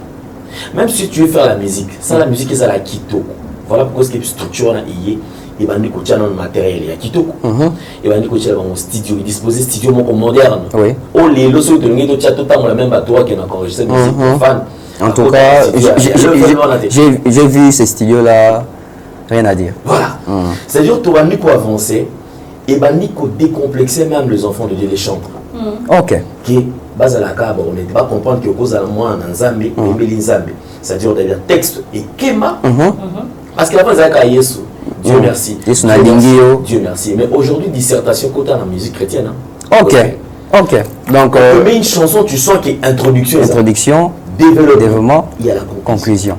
Même si tu veux faire la musique, ça, la musique, c'est la kitoko. Voilà pourquoi ce qui est structure, on a y il va nous coacher dans le matériel, il y a kitoko. Il va nous coacher dans le studio, il dispose studio moderne. Oui. Oh, les losos de l'ungé, tu as tout le temps la même bateau qui a enregistré musique pour fans. En tout cas, j'ai vu ces studios-là, rien à dire. Voilà. C'est-à-dire que tu vas nous avancer et nous décomplexer même les enfants de Dieu, les chantres. Ok. Qui base à la cave, on ne peut pas comprendre que cause à moi en Nzambe, c'est-à-dire d'ailleurs texte et kema. Parce que la base à Yesu. Dieu merci. Dieu merci. Mais aujourd'hui, dissertation côté dans la musique chrétienne. Ok. Ok. Donc, tu mets une chanson, tu sens qu'il y a introduction. Introduction, développement, il y a la conclusion.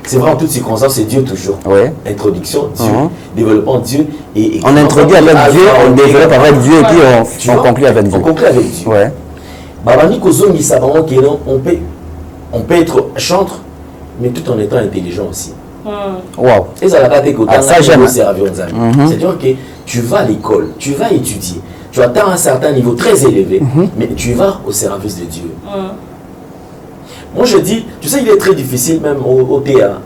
C'est vrai en toutes circonstances, c'est Dieu toujours. Oui. Introduction, Dieu, développement, Dieu. Et on introduit avec Dieu, on développe avec Dieu et puis on conclut avec Dieu. On conclut avec Dieu. Ouais. On peut être chantre, mais tout en étant intelligent aussi. Wow. Et ça ça j'aime. C'est-à-dire que tu vas à l'école, tu vas étudier, tu atteins un certain niveau très élevé, mais tu vas au service de Dieu. Moi je dis, tu sais, il est très difficile même au théâtre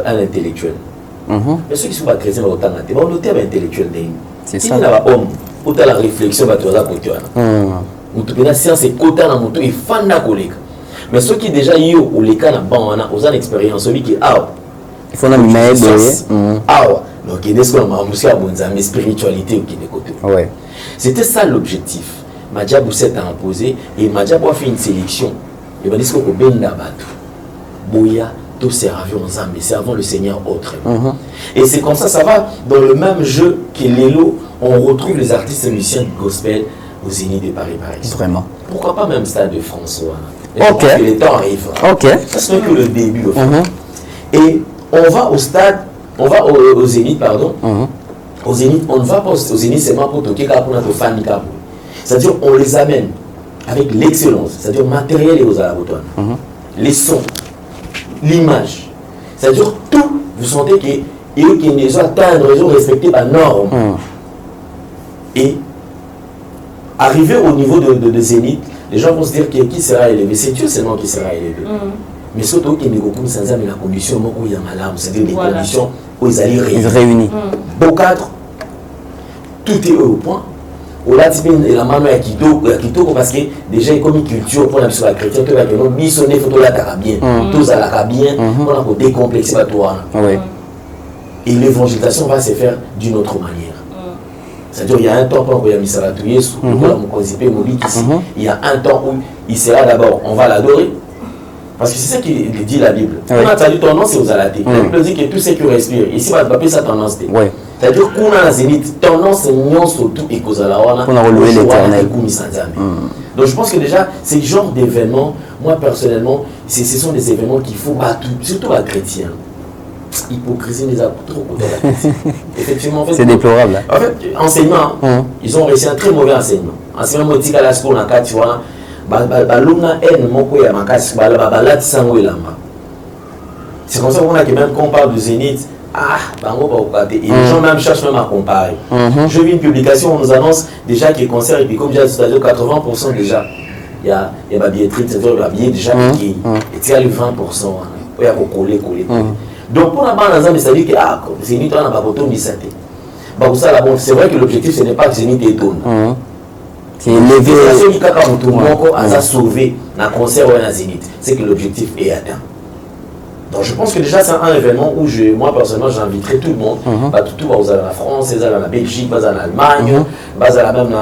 à l'intellectuel. Mais ceux qui sont pas chrétiens, au théâtre intellectuel, c'est ça. Il y a homme, où tu as la réflexion, tu as la côté. La science est côté dans mon et fan na collègue. Mais ceux qui déjà y ont les cas ont une expérience, celui qui a il faut nous mettre donc il y a des spiritualité qui est côté. Ouais. C'était ça l'objectif. Madiabou s'est imposé et Madiabou a fait une sélection. Il va dire que Benda Batou, Boya, tout servir en Zambie, servant le Seigneur autrement. Et c'est comme ça va dans le même jeu que Lélo, on retrouve les artistes musiciens du gospel aux Zénith de Paris par exemple. Vraiment. Pourquoi pas même Stade de François? Ok. Que le temps arrive. Ok. Ça ce n'est que le début. Et on va au stade, on va au Zénith, pardon. Au Zénith, on ne va pas au Zénith seulement pour toquer pour notre fan. C'est-à-dire on les amène avec l'excellence, c'est-à-dire matériel et aux alabotoines. Les sons, l'image. C'est-à-dire tout, vous sentez qu'ils ont atteint une raison respectée par norme. Et arrivé au niveau de Zénith, les gens vont se dire qui sera élevé. C'est Dieu seulement qui sera élevé. Mais surtout qu'il y a la condition où il y a malade, c'est-à-dire les conditions où ils allaient réunis. Beau cadre, tout est au point. Au là, la maman est Kitoko parce que déjà il y a comme une culture pour la chrétienne, tout le monde missionné, photo là, t'as bien, tout ça là, bien, on a décomplexé à toi. Et l'évangélisation va se faire d'une autre manière. C'est-à-dire qu'il y a un temps pour il y a un temps où il sera d'abord, on va l'adorer. Parce que c'est ça qui dit la Bible. On a traduit ton nom, c'est aux alatés. La Bible dit que tout ce qui respire, ici, on va appeler ça tendance. C'est-à-dire qu'on a la zénith, tendance, c'est surtout et cause à la wana. On a relevé l'éternel. Donc je pense que déjà, ces genres d'événements, moi personnellement, ce sont des événements qu'il faut battre, surtout à chrétiens. hypocrisie les a trop côté la critique. Effectivement, en fait, c'est déplorable. En fait, enseignement, ils ont réussi un très mauvais enseignement. Enseignement motique à la school, en cas, tu vois, baluna haine moko ya makasi balati sango elamba. C'est comme ça qu'on a que même quand on parle de Zénith, bango ba okate, et les gens même cherchent même à comparer. Je vis une publication, on nous annonce déjà que les concerts, et puis comme j'ai dit, c'est-à-dire 80% déjà, il y a ma billetterie, c'est-à-dire la billet déjà payé, et tu as les 20%, il y a coller. Donc pour la bande, c'est-à-dire que Zénith, on a pas photo misate. C'est vrai que l'objectif, ce n'est pas que Zénith étonne. C'est levé. À sauver un concert ou un Zénith. C'est que l'objectif est atteint. Donc je pense que déjà c'est un événement où moi personnellement j'inviterai tout le monde. Tout va la France, la Belgique, va en Allemagne, va même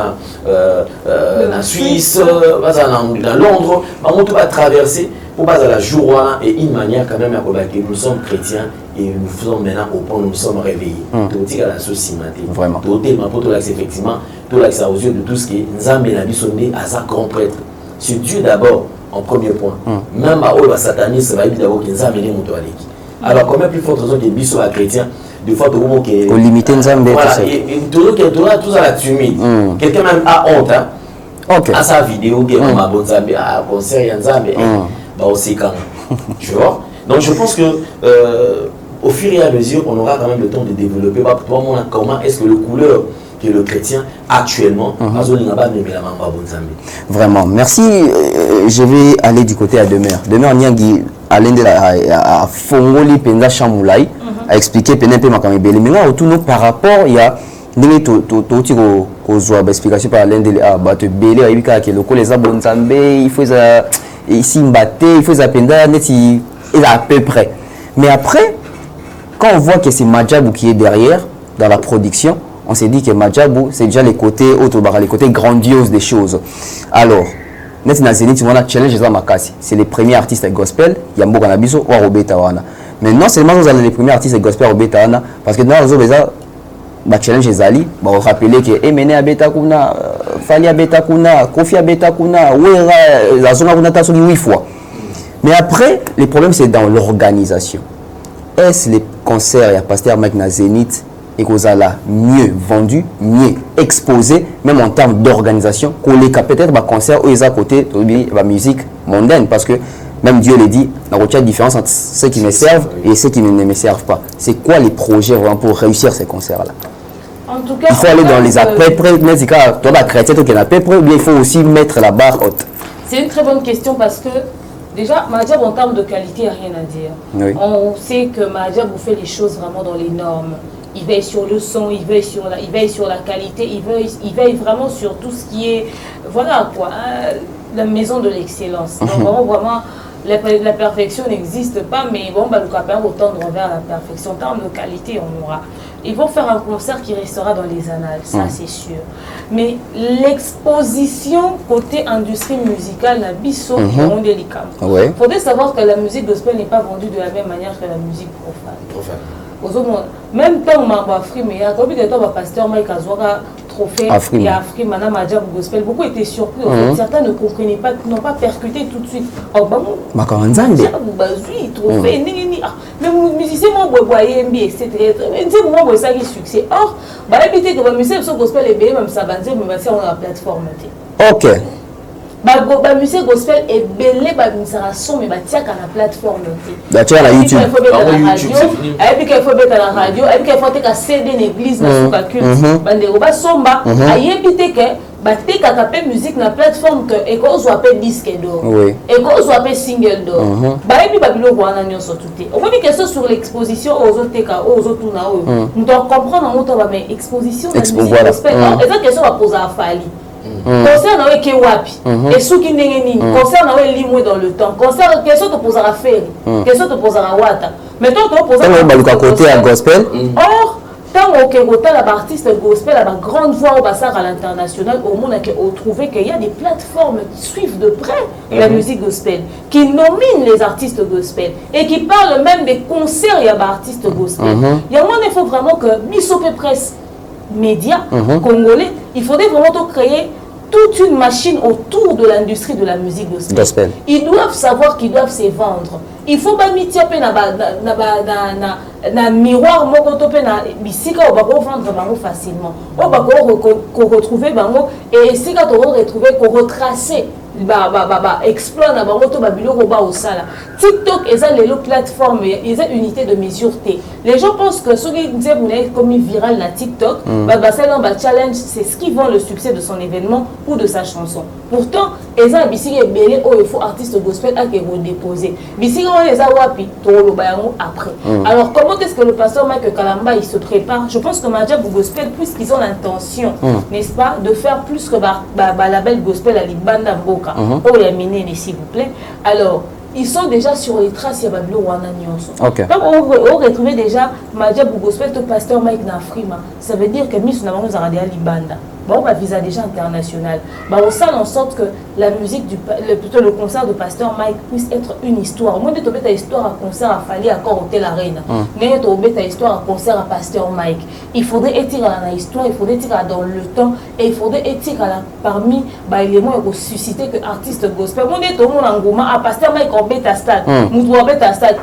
la Suisse, va dans Londres. On va traverser pour passer la joie et une manière quand même à que nous sommes chrétiens et nous faisons maintenant au point où nous sommes réveillés. Tout est à la sauce vraiment. Tout est pour l'axe effectivement, tout l'axe aux yeux de tout ce qui est Nzambe la bisonné à sa grand prêtre. C'est Dieu d'abord en premier point. Même à Ola sataniste va dire d'abord qu'il Nzambe les motoaliki. Alors quand même plus forte raison que biso à chrétien, des fois tout le monde qui est limité Nzambe. Voilà, et tout ça la timide. Quelqu'un même a honte à sa vidéo qui est comme à bon Nzambe, à concert Nzambe. Aussi quand tu vois. Donc je pense que au fur et à mesure on aura quand même le temps de développer comment est-ce que le couleur que le chrétien actuellement vraiment merci. Je vais aller du côté à Demeure Niangi à l'un de la Fongoli Penda Chamoulai a expliqué Penepe Makamebele mais autour par rapport il y a ndenge toti kozwa explication par l'un de bato belé ayibika ke lokolo eza bonzambe il faut ici mbaté il faut apenda neti à peu près mais après quand on voit que c'est Madjabou qui est derrière dans la production on s'est dit que Madjabou c'est déjà les côtés grandioses des choses. Alors neti na Zénith tu vois challenge za makasi c'est les premiers artistes gospel Yamboka na biso wa Robeta wana mais non seulement vous avez les premiers artistes gospel Robeta wana parce que dans les autres challenge ezali rappeler que Emene abeta kuna Fali abeta kuna Kofi abeta kuna Wera azonga kuna tasoki 8 fois. Mais après le problème c'est dans l'organisation. Est-ce les concerts il y a Pasteur Mike na Zénith et kozala mieux vendu, mieux exposé même en termes d'organisation qu'on les peut-être concert ou les à côté la musique mondaine parce que même Dieu le dit, il y a une différence entre ceux qui me servent et ceux qui ne me servent pas. C'est quoi les projets vraiment pour réussir ces concerts-là? En tout cas, il faut aller dans les à peu près, mais si toi, chrétien, tu es à peu près, ou bien il faut aussi mettre la barre haute. C'est une très bonne question parce que déjà, Madjab en termes de qualité, il n'y a rien à dire. Oui. On sait que Madjab vous fait les choses vraiment dans les normes. Il veille sur le son, il veille sur la qualité, il veille vraiment sur tout ce qui est, voilà quoi, hein, la maison de l'excellence. Donc vraiment, la perfection n'existe pas, mais bon, le capin va tendre vers la perfection. En termes de qualité, on aura. Ils vont faire un concert qui restera dans les annales, ça c'est sûr. Mais l'exposition côté industrie musicale, la bisso, est délicat. Il faudrait savoir que la musique gospel n'est pas vendue de la même manière que la musique profane. Même temps, on m'a appris, mais il y a combien de temps, le pasteur Mike Azouara trophée et Afrique, Madame Madjab Gospel, beaucoup étaient surpris. Certains ne comprenaient pas, n'ont pas percuté tout de suite. Oh, bah, trophée, mais musicien, moi, MB, etc. Mais dis moi, ça qui succès. Or, bah, éviter que le musicien gospel est bien, même ça va dire, mais on a la plateforme. Ok. La musique gospel est belé, mais ça son, mais tiens qu'à la plateforme. Tu as la YouTube. Il faut mettre à la radio, et puis qu'il faut mettre à la radio, et puis qu'il faut mettre à CD l'église, dans le culte. Bande somba, à y éviter que batte qu'à musique na plateforme que et qu'on soit pas disque d'or, et qu'on soit pas single d'or. Bah et puis babilo quoi na nyonso tout. On dit question sur l'exposition aux autres cas, aux autres na eux. On doit comprendre en autre mais exposition de musique gospel. Et ça question va poser à Fali. Concert na ke wapi et sous qui ndenge nini concert na limwe dans le temps concert question te posera faire question te posera wata mais toi tu poser à côté à gospel or tant que côté la artiste gospel la grande voix au basar à l'international au monde on trouvé qu'il y a des plateformes qui suivent de près la musique gospel qui nominent les artistes gospel et qui parlent même des concerts il y a des artistes gospel il y a il faut vraiment que Bissopé Presse médias congolais, il faudrait vraiment créer toute une machine autour de l'industrie de la musique gospel. Ils doivent savoir qu'ils doivent se vendre. Il faut pas mettre na miroir moko to pe na bisika on va vendre bango facilement. On va retrouver bango et si quand on retrouver qu'on retracer exploit na bango to ba biloko ba osala. TikTok est une plateforme, ils ont une unité de mesure T. Les gens pensent que ce qui disait vous n'êtes comme viral na TikTok, challenge, c'est ce qui vend le succès de son événement ou de sa chanson. Pourtant, ils ont un bisika belé où il faut artiste gospel à qui vous déposer. Bisika on les a wapi to lo bayango après. Alors comment est-ce que le pasteur Mike Kalamba il se prépare? Je pense que Madjabou Gospel, puisqu'ils ont l'intention, n'est-ce pas, de faire plus que label gospel à Libanda Mboka, pour les miner, s'il vous plaît. Alors ils sont déjà sur les traces de Babylon Wana Nyonso. On retrouve déjà Madjabou Gospel, le pasteur Mike Nafrima. Ça veut dire que Miss Navarro a regardé à Libanda. Bon, on va visa déjà international. On fait en sorte que la musique, plutôt le concert de Pasteur Mike puisse être une histoire. Moi, je vais ta histoire à concert à Fali à Hôtel Arena. Je vais ta histoire à concert à Pasteur Mike. Il faudrait être dans l'histoire, il faudrait être dans le temps et il faudrait être parmi les éléments qui susciter que artiste gospel. Moi, je vais à Pasteur Mike en bêta stade.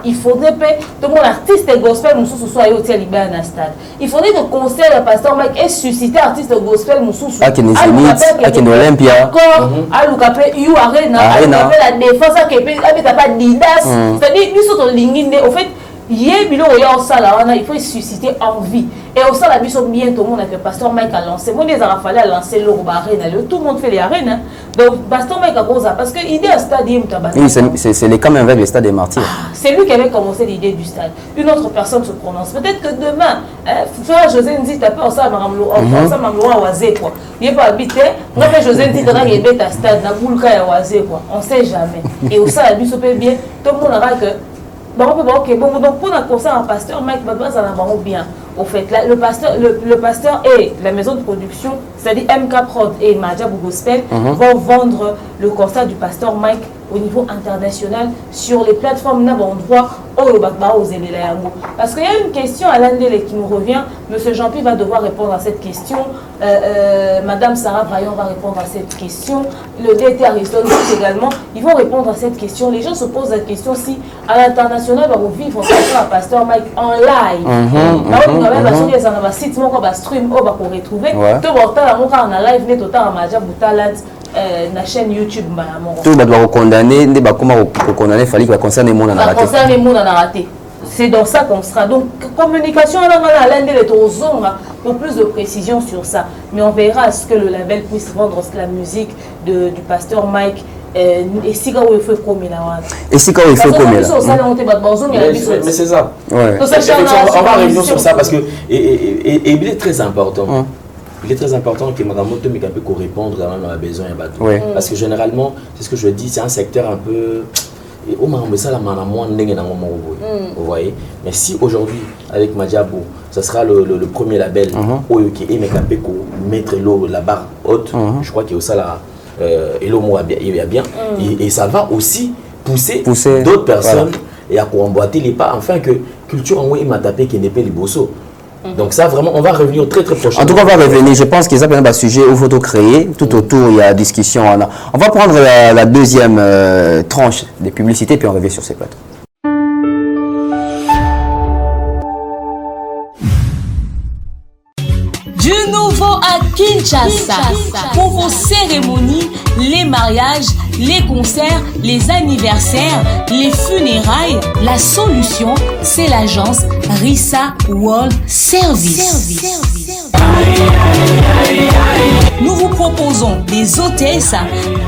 Il faudrait que tout le monde artiste gospel nous soit au Hôtel Stade. Il faudrait que le concert de Pasteur Mike ait suscité artiste gospel. Olympia alukape you arena alukape la défense à pas didas c'est-à-dire nous sommes ligne au fait il faut susciter envie et au sein la mission bien tout le monde que pasteur Mike a lancé moi les a fallu lancer le arena tout le monde fait les arènes donc pasteur Mike a posé parce que l'idée à stadium c'est les quand même avec le stade des martyrs c'est lui qui avait commencé l'idée du stade une autre personne se prononce peut-être que demain frère José Nzi tapé en ça mamlo wazé quoi il est pas habité moi José Nzi dans il est à stade na boulka ya wazé quoi on sait jamais et au sein la mission peut bien tout le monde aura que donc pour un concert en pasteur Mike Babas en avant bien au fait là, le pasteur et la maison de production c'est-à-dire MK Prod et Madjabou Gospel vont vendre le concert du pasteur Mike au niveau international sur les plateformes d'endroit parce qu'il y a une question à l'Andele qui nous revient. Monsieur Jean-Pierre va devoir répondre à cette question. Madame Sarah Braillon va répondre à cette question. Le DT Aristote également. Ils vont répondre à cette question. Les gens se posent la question si à l'international, on va vivre un pasteur Mike en live. On va retrouver un site, on va stream, on va retrouver. Tout le monde en live, net autant à Madjabou Talent. La chaîne YouTube tout le monde condamné il fallait que concerne les monde en raté c'est dans ça qu'on sera donc communication à l'un des pour plus de précision sur ça mais on verra ce que le label puisse vendre la musique du pasteur Mike et si quand il faut comme mais c'est ça on va revenir sur ça parce que et il est très important. Il est très important que Magamoto Mikape qu'on réponde quand même à besoin et bateau. Parce que généralement, c'est ce que je dis, c'est un secteur un peu. Vous voyez. Mais si aujourd'hui, avec Madjabou, ça sera le premier label qui est Mikape mettre la barre haute, je crois qu'il y a aussi là, il y a bien. Et ça va aussi pousser d'autres personnes et à emboîter les pas, enfin que culture en haut, il m'a tapé qui n'est pas les bossos. Donc ça vraiment on va revenir très prochainement. En tout cas on va revenir, je pense que ça un sujet où il faut créer, tout autour il y a discussion. On va prendre la deuxième tranche des publicités puis on revient sur ces plateaux. Du nouveau à Kinshasa, pour vos cérémonies, les mariages, les concerts, les anniversaires, les funérailles, la solution, c'est l'agence Rissa World Service. Nous vous proposons des hôtesses,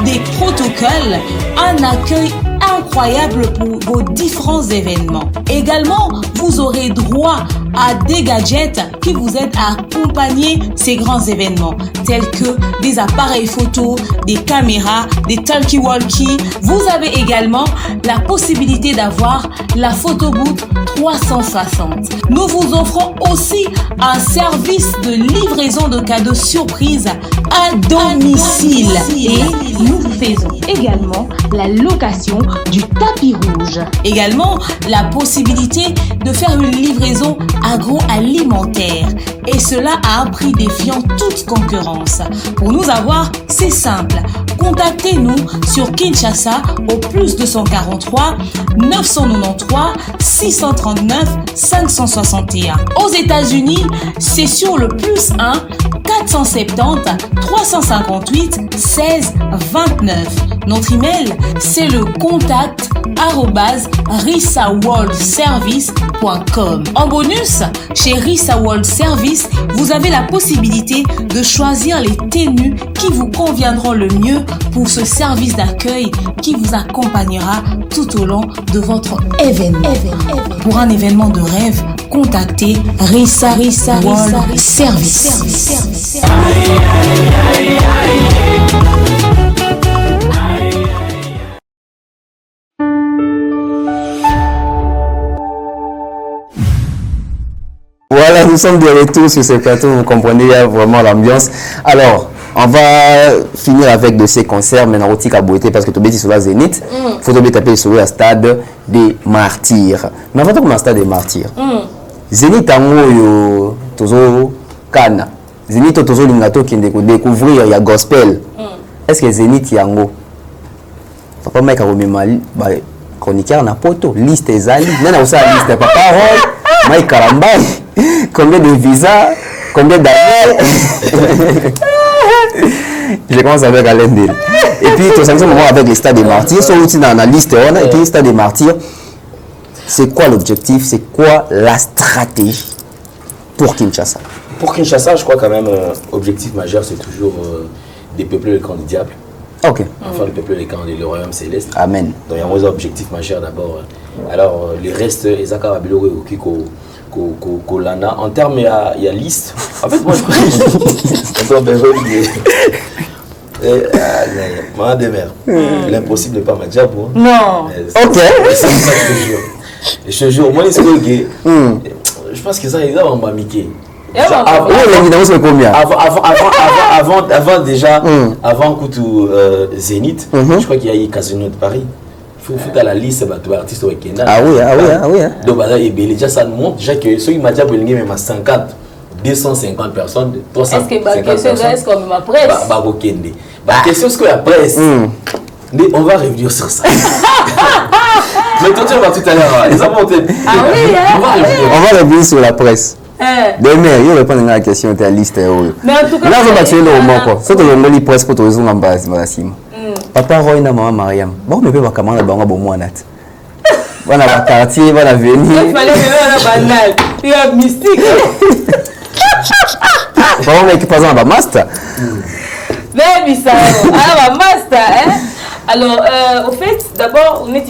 des protocoles, un accueil incroyable pour vos différents événements. Également, vous aurez droit à des gadgets qui vous aident à accompagner ces grands événements, tels que des appareils photo, des caméras, des talkie-walkie. Vous avez également la possibilité d'avoir la photo booth 360. Nous vous offrons aussi un service de livraison de cadeaux surprises à domicile. Et nous faisons également la location du tapis rouge. Également, la possibilité de faire une livraison agroalimentaire et cela à un prix défiant toute concurrence. Pour nous avoir, c'est simple. Contactez-nous sur Kinshasa au plus 243 993 639 561. Aux États-Unis, c'est sur le plus 1 470 358 16 29. Notre email, c'est le contact@risaworldservice.com. En bonus, chez Risa World Service, vous avez la possibilité de choisir les tenues qui vous conviendront le mieux pour ce service d'accueil qui vous accompagnera tout au long de votre événement. Pour un événement de rêve, contactez Risa World Service. Voilà, nous sommes de retour sur ce plateau, vous comprenez, il y a vraiment l'ambiance. Alors, on va finir avec de ces concerts, maintenant au Tikabouété, parce que tu es sur la Zénith, il faut taper sur le stade des Martyrs. Mais avant de commencer stade des Martyrs, Zénith a eu Tozo Kana, Zénith a Tozo Lingato qui découvrir, il y a gospel. Est-ce que Zénith Yango, Papa Mike a remis mal, chroniqueur na poto, liste ezali, même aussi la liste Papa Roy, Mike Karambay. Combien de visas, combien d'années. Je commence avec Alain Del. Et puis, tout ça, moment avec les stades des martyrs, sont aussi dans la liste, et puis les stades des martyrs, c'est quoi l'objectif, c'est quoi la stratégie pour Kinshasa? Pour Kinshasa, je crois quand même, objectif majeur, c'est toujours dépeupler le camp du diable. Ok. Enfin, dépeupler le camp du royaume céleste. Amen. Donc, il y a un objectif majeur d'abord. Alors, les restes, les accords Kolana. En termes, il y a liste. En fait, moi, je crois que l'impossible n'est pas ma job. Non. Ok. C'est ça que je te jure. Moi, je pense que ça, ils ont mamiqué. Avant déjà, avant Koutou Zénith, je crois qu'il y a eu Casino de Paris. Il faut foutre à la liste de artistes au Kenya. Ah oui. Donc, déjà, ça montre déjà que ceux qui m'ont déjà brûlé, même à 50, 250 personnes, 350 personnes. Est-ce qu'on ma presse? La question, est-ce que la presse, on va revenir sur ça. Mais toi, tu vas tout à l'heure. On va revenir sur la presse. Demain, il répond à la question de la liste. Mais en tout cas, là, on va tuer le moment. C'est que le presse pour tous les gens. Papa Roy na maman Mariam. Bon, mais pas comment la banque bon moi nat. Voilà la quartier, voilà venir. Il fallait venir banal. Il y a mystique. Bon, mais par exemple, master. Mais ça, alors master, hein. Alors, au fait, d'abord, on est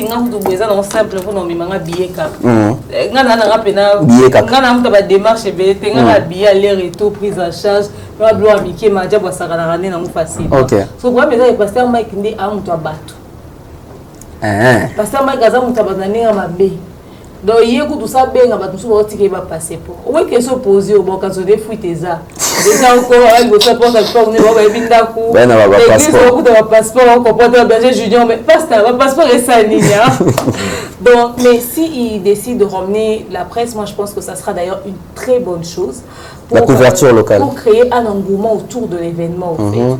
dans simple pour nous mimanga billet cap. Ngana na rapena. Ngana muta ba démarche belete, ngana billet aller-retour prise en charge. Ba blo amike ma dia ba saka na rane na mu facile. OK. So pour me dire pasteur Mike ndi a muta bato. Pasteur Mike aza muta ba na mabe. Donc hier tout ça benga bato so ba tike ba passer pour. Ouais que so poser au boka so des fuites ça. Déjà encore avec votre passeport ne va pas binda ku. Ben na ba passeport. Beaucoup de passeport on comprend berger junior mais pasteur ba passeport est ça ninia. Donc mais si il décide de ramener la presse, moi je pense que ça sera d'ailleurs une très bonne chose pour la couverture locale. Pour créer un engouement autour de l'événement en fait.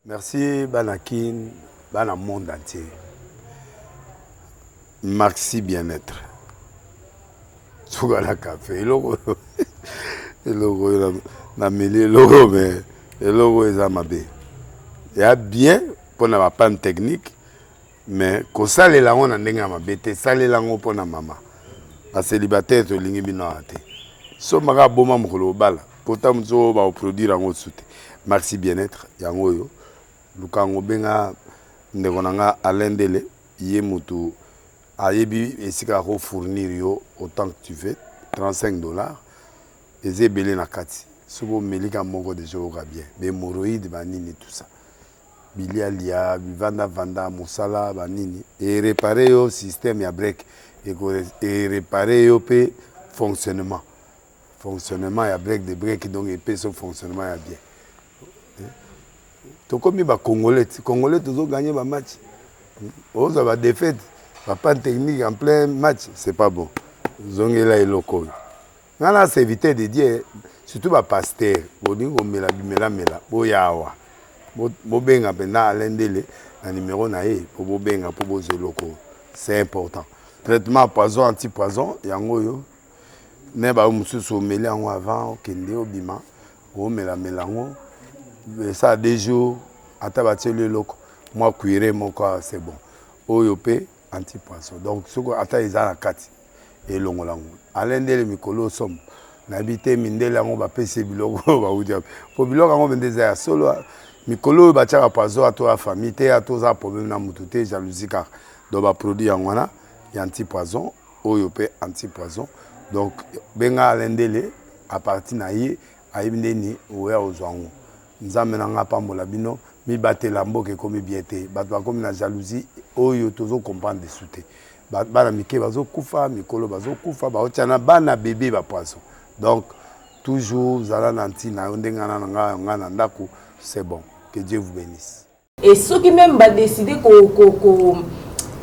Merci Banakin, Bana monde entier. Maxi bien-être. Sougala café, le logo na mêlé logo mais le logo est amabé. Il y a bien pour na panne technique mais ko sale la on ndenga mabete sale la ngo pona mama. Ba célibataire to lingi bino ate. So maka boma mukolo bala. Pourtant mzo ba produire ngo soute. Maxi bien-être yango yo. Lukango benga ndekonanga alendele ye mutu ayebi esika ko fournir yo autant que tu veux $35 ezebele na kati sobo melika moko de jour bien be hémorroïdes banini tout ça bilialia vanda musala banini et réparer yo système ya break et réparer yo pe fonctionnement ya break de break donc et pe son fonctionnement ya bien. Comme les Congolais toujours gagné un match. Ils ont défaite, pas de technique en plein match, c'est pas bon. Ils ont là et locaux. On c'est éviter de dire, surtout les pasteurs, ils disent que mela, boyawa, bobenga pena l'endele, le numéro naé pour bobenga pour bozer locaux. C'est important. Traitement poison anti-poison, yango yo. Ne ba mususu mela ngo avant kende obima, o mela melango. Ça a des jours, à tabater le loco, moi cuiré mon corps, c'est bon. Oyopé, anti-poisson. Donc, ce qu'on attend, ils ont la carte. Et l'on l'a. À l'un des Mikolo sommes, n'habité Mindela, on va payer Bilogo, on va vous dire. Pour Bilogo, on va dire solo. Mikolo, va tirer à poisson à toi, famille, à tous les problèmes, à moutouté, jalousie, car donc, va produire en wana, il y a anti-poisson, Oyopé, anti-poisson. Donc, benga à l'un des à partir d'ahí, à Ibndeni, ou à Ozouango. Nous avons pambola bino mi batte lambo ke komi biete batwa komi na jalousie oyo tozo comprendre de souté bana mike bazo kufa mikolo bazo kufa ba otiana bana bébé ba poisson donc toujours zala nanti na ndenga na nga na ndako c'est bon que Dieu vous bénisse et ceux qui même ba décider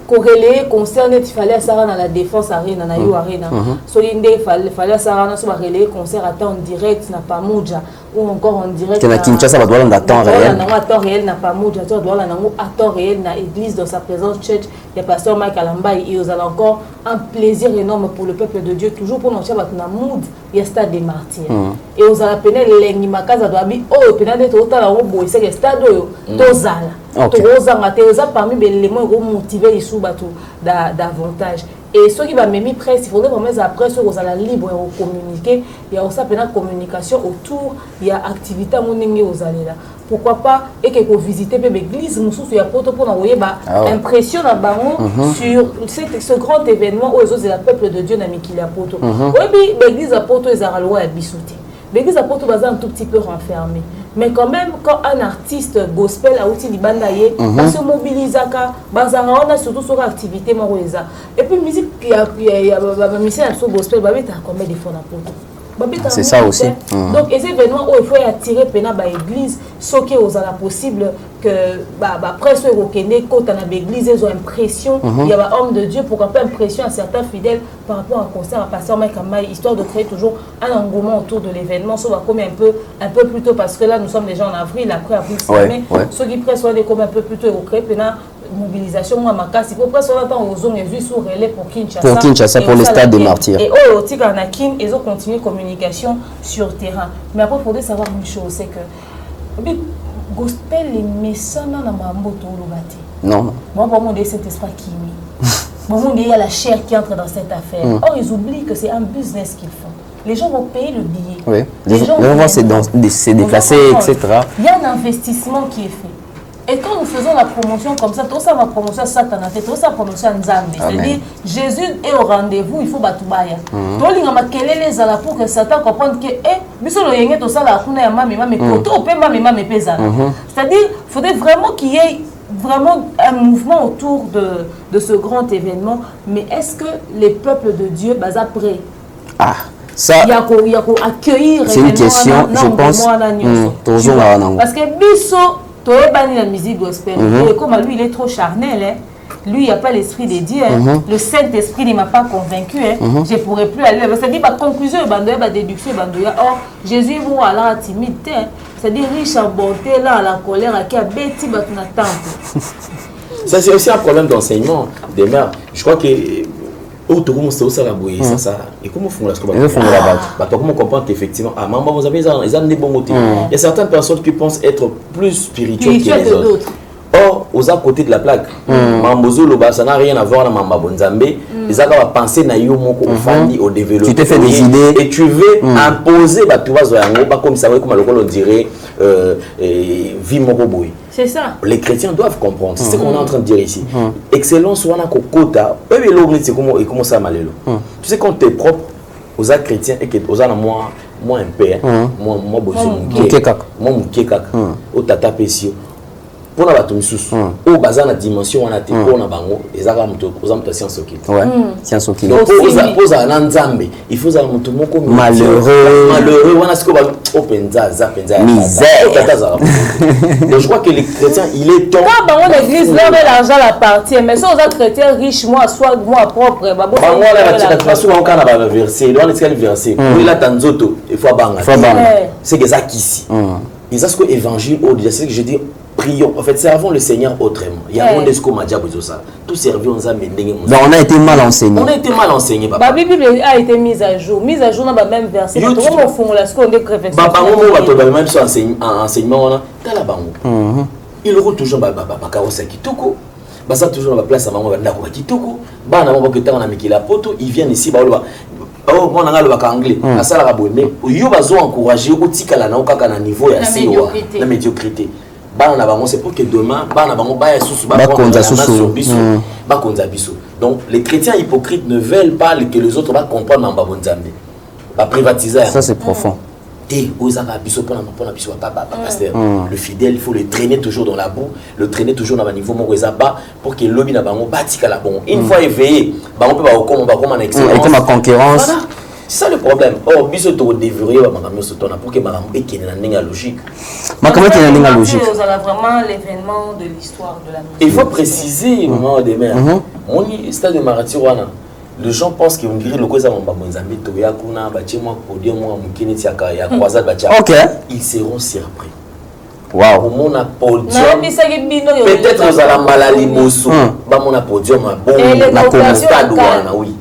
corrélé concerne il fallait ça dans la défense arena na yo arena so inde fallait ça na so ba relayer concert à temps direct na pas muja ou encore en direct na Kinshasa ba doit en temps réel na temps réel na pas muja to doit na à temps réel na église dans sa présence church il y a pasteur Mike Alambai et vous allez encore un plaisir énorme pour le peuple de Dieu toujours pour nous chaba na mood il y a stade des martyrs et vous allez peine lengi makaza doit bi oh peine to tala o boy c'est stade tozala tozanga teza parmi les éléments qui motiver les sous bateau davantage et ceux qui va même presse il faudrait vraiment après ceux qui sont libre de communiquer il y a aussi une communication autour il y a activité moningi aux allées là pourquoi pas et que vous visitez l'église mususu il y a pour envoyer impression à bango sur ce grand événement où les autres peuple de Dieu n'a mis qu'il y a poto oui l'église à poto ils a loi à bisouté l'église à poto bazar un tout petit peu renfermé mais quand même quand un artiste gospel a aussi libandaye on se mobilise aka bazara on a surtout sur activité moroza et puis musique il y a mission sur gospel ba beta combien de fois na poto c'est ça aussi donc les événements où il faut attirer pena ba église ce qui aux la possible que presque au Kenya quand on a l'église ils ont impression il y a un homme de Dieu pour faire impression à certains fidèles par rapport à un concert à pasteur Mike Alambai histoire de créer toujours un engouement autour de l'événement ça va comme un peu plus tôt parce que là nous sommes déjà en avril après mai ceux qui pressent comme un peu plus tôt au créer pena mobilisation moi makasi pour presque longtemps aux zones vues sur relais pour Kinshasa pour le stade des martyrs et au Tikanakin ils ont continué communication sur terrain mais après il faudrait savoir une chose c'est que gospel les messants dans mambo to lobati non bon on dit cet esprit kimi bon on dit il y a la chair qui entre dans cette affaire or ils oublient que c'est un business qu'ils font les gens vont payer le billet les gens vont se déplacer etc il y a un investissement qui est fait Et quand nous faisons la promotion comme ça, tout ça ma promotion Satan, tout ça promotion Nzambe. C'est-à-dire Jésus est au rendez-vous, il faut batubaya. Donc il y a makelele zala pour que Satan comprenne que biso lo yenge to ça la kuna ya mama mais poto pe mama pesa. C'est-à-dire faudrait vraiment qu'il y ait vraiment un mouvement autour de ce grand événement, mais est-ce que les peuples de Dieu sont prêts? Ah, ça, il y a accueillir. C'est une question, je pense. Parce que Bisso, tu es banni la musique gospel. Et comme lui, il est trop charnel, hein. Lui, il n'y a pas l'esprit de Dieu. Hein. Le Saint-Esprit ne m'a pas convaincu. Hein. Je ne pourrais plus aller. C'est-à-dire, ma conclusion, ma déduction, or, Jésus est à la timidité. Hein. C'est-à-dire, riche en bonté, là, à la colère, qui a bêti, bah, tu n'attends. Ça, c'est aussi un problème d'enseignement des mères. Je crois que. Oh, tout le monde sait où ça la bouille, ça. Et comment font la scoba? Comment comprendre qu'effectivement, ah, maman, vous avez des bons motifs. Il y a certaines personnes qui pensent être plus spirituelles que les autres. Or, aux côtés de la plaque, ça n'a rien à voir avec Mamba Bonzambe. Les gens vont penser à au développement. Tu t'es fait des idées. Et tu veux imposer, tu vas comme ça, comme on dirait, vie moroboui. C'est ça. Les chrétiens doivent comprendre. C'est ce qu'on est en train de dire ici. Excellence, on a kokota. C'est comment ça mal. Tu sais, quand tu es propre aux chrétiens et que aux moi un père, moi mukekak, au tata pesio. Pour la batumisus, au bazar la dimension on a été pour na bango, les arabes aux hommes de science occulte. Ouais, science occulte. Pose à l'anzambe, il faut à mon malheureux, on a ce qu'on va openza, misère. Donc je crois que les chrétiens, il est temps. Quand bango l'église leur l'argent appartient, mais si aux autres chrétiens riches, moi soit moi propre, bah moi là tu vas souvent quand on a versé, on est versé. Oui là tanzoto, il faut banga. C'est que ça ici. Et ça ce que évangile au c'est que je dis prions. En fait, servons le Seigneur autrement. Il y a un discours m'a dit ça. Tout servir on a mené. On a été mal enseigné. On a été mal enseigné. La Bible a été mise à jour. Mise à jour dans le même verset. Comment on fait la seconde réflexion? Même sur enseignement on a la bango. Il roule toujours ba carrosse kitoko. Ba ça toujours la place à maman banda ko kitoko. Ba na moko ketanga na mikila poto, ils viennent ici ba oh mon angle ba anglais. À ça la boye mais yo bazo encourager au tikala na okaka na niveau ya siwa. La médiocrité. C'est pour que demain, donc les chrétiens hypocrites ne veulent pas que les autres comprennent Mamba Bonzambe. Privatiser. Ça c'est profond. Le fidèle, il faut le traîner toujours dans la boue, le traîner toujours dans le niveau bas pour que le lobby n'a pas la bon. Une fois éveillé, on peut comme un excellence. Et comme la concurrence. Voilà. C'est ça le problème. Or, biso to devriez pour que madame Eki n'a logique. Mais comment tu as une logique? Vous avez vraiment l'événement de l'histoire de la musique. Il faut préciser, maman des mères. Mon stade de Maratiwana, les gens pensent qu'ils vont dire le cause à mon Bamozambi, Toya Kuna, Bachema, Podium, Mukini, Tiaka, Yakwazad, Bacha. Ils seront surpris. Waouh. Mon podium. Peut-être aux Alambalali Bosso. Mon podium, bon, la stade oui.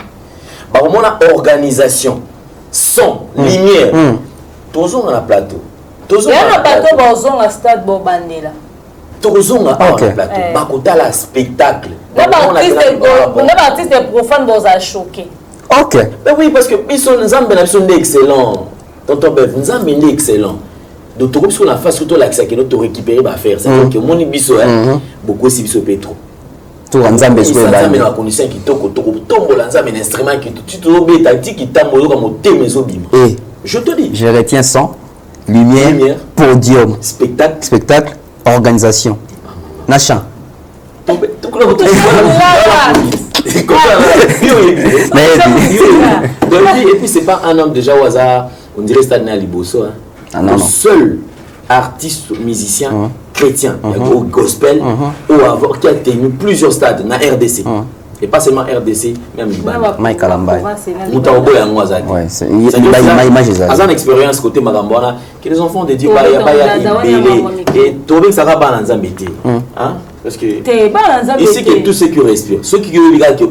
Bah, on a organisation, son, lumière. Toujours dans la plateau. Toujours dans la plateau, on a stade Bobandela. Toujours dans la plateau. Bakota la spectacle. On a artiste profane dans a choqué. Ok. Ben oui, parce que nous sommes excellents. Tonton Bev, nous sommes excellents. Donc, tout ce qu'on a fait, surtout l'accès que nous récupérer, va faire. C'est-à-dire que mon ibiso, beaucoup aussi biso pétro. Tout le monde a condition qui instrument qui je te dis. Je retiens son, lumière, podium, spectacle, organisation. Nachan. Et puis c'est pas un homme déjà au hasard, on dirait Stadna Liboso. Le seul artiste musicien chrétien, au gospel, qui a tenu plusieurs stades dans RDC. Et pas seulement RDC, même Mike Alambai. C'est une expérience côté Magambona que les enfants de Dieu, et Tobin ça va pas dans parce que ici que tous ceux qui respirent, ceux qui regardent que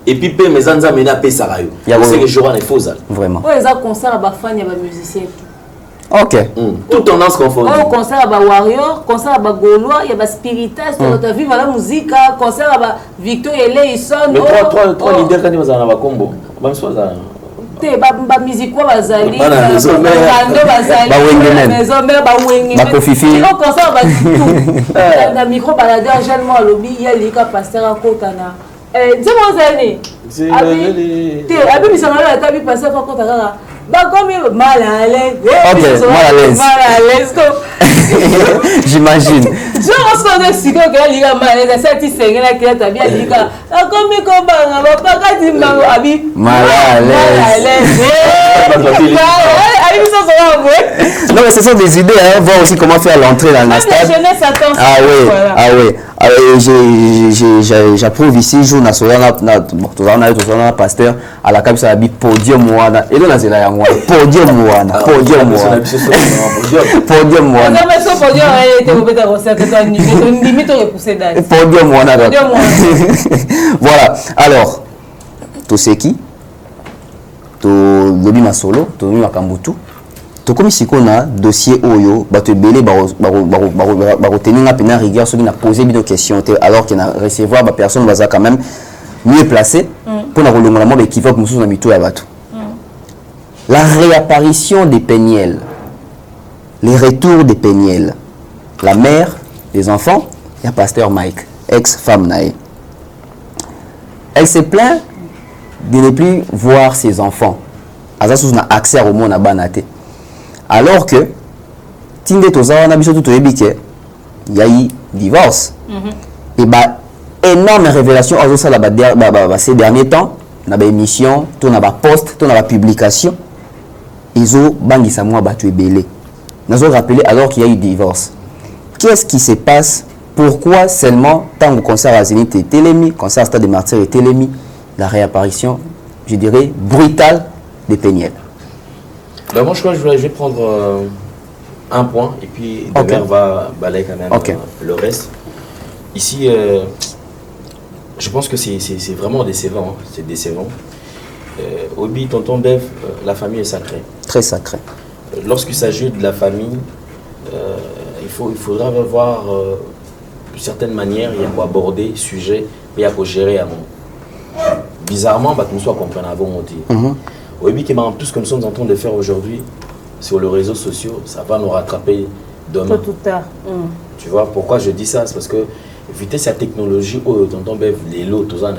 et puis mes anza mena pe sarayo. C'est que Joran est faux. Vraiment. Ouais, ça concert à fan, il y a des musiciens. Ok. Toute tendance confondue. Oh, concert à Warrior, concert à Gaulois, il y a des spiritistes, tu as vu la musique, concert à Victor et Leison. Mais trois leaders quand ils vont à combo. te ba musique quoi bazali ba maison mère ba kofifi au concert ba tout na micro baladeur jeune moi lobby ya lika pasteur akotana dis-moi zani abi bisanga la tabi pasteur akotana ba comme mal à l'aise. OK, mal à l'aise. J'imagine. Je pense qu'on est si que lika mal à l'aise ça ti sengela ki ta bien lika comme ko banga ba ka di mango abi mal à l'aise. Non mais ce sont des idées hein, voir aussi comment faire l'entrée dans le stade. Ah oui, j'approuve ici jour national na pasteur à la cabine ça podium wana et là nazela yango podium wana podium wana voilà alors to seki to lobi masolo to mi makambutu to comme si qu'on a dossier oyo bato belé ba retenir pena rigueur ceux qui n'a posé des questions alors qu'il a recevoir ba personne baza quand même mieux placé pour na rolongola mo équivoque mususu na mito ya bato. La réapparition des Péniel, les retours des Péniel, la mère des enfants, il y a pasteur Mike, ex-femme naïe. Elle se plaint de ne plus voir ses enfants. Azasus n'a accès au monde à Banate. Alors que, Tinde Toza, on a tout il y a eu divorce. Et bah, énorme révélation ces derniers temps, on a des émissions, on a des posts, on a des publications. Ils ont bangi Samoa battu belé. Nous avons rappelé alors qu'il y a eu divorce. Qu'est-ce qui se passe? Pourquoi seulement tant que concert à Zénith et Télémi, concert à Stade des Martyrs et Télémi, la réapparition, je dirais, brutale des Péniel? Ben moi, je crois que je vais prendre un point et puis Demer va balayer quand même le reste. Ici, je pense que c'est vraiment décevant. Hein. C'est décevant. Obi, tonton Bev, la famille est sacrée. Très sacrée. Lorsqu'il s'agit de la famille, il faudra voir de certaines manières, il y a pour aborder le sujet et il y a pour gérer un monde. Bizarrement, nous sommes comprenants avant monter. Obi, tout ce que nous sommes en train de faire aujourd'hui sur les réseaux sociaux, ça va nous rattraper demain. Tout tard. Tu vois pourquoi je dis ça? C'est parce que éviter cette technologie, tonton Bev, les lots, tout ça,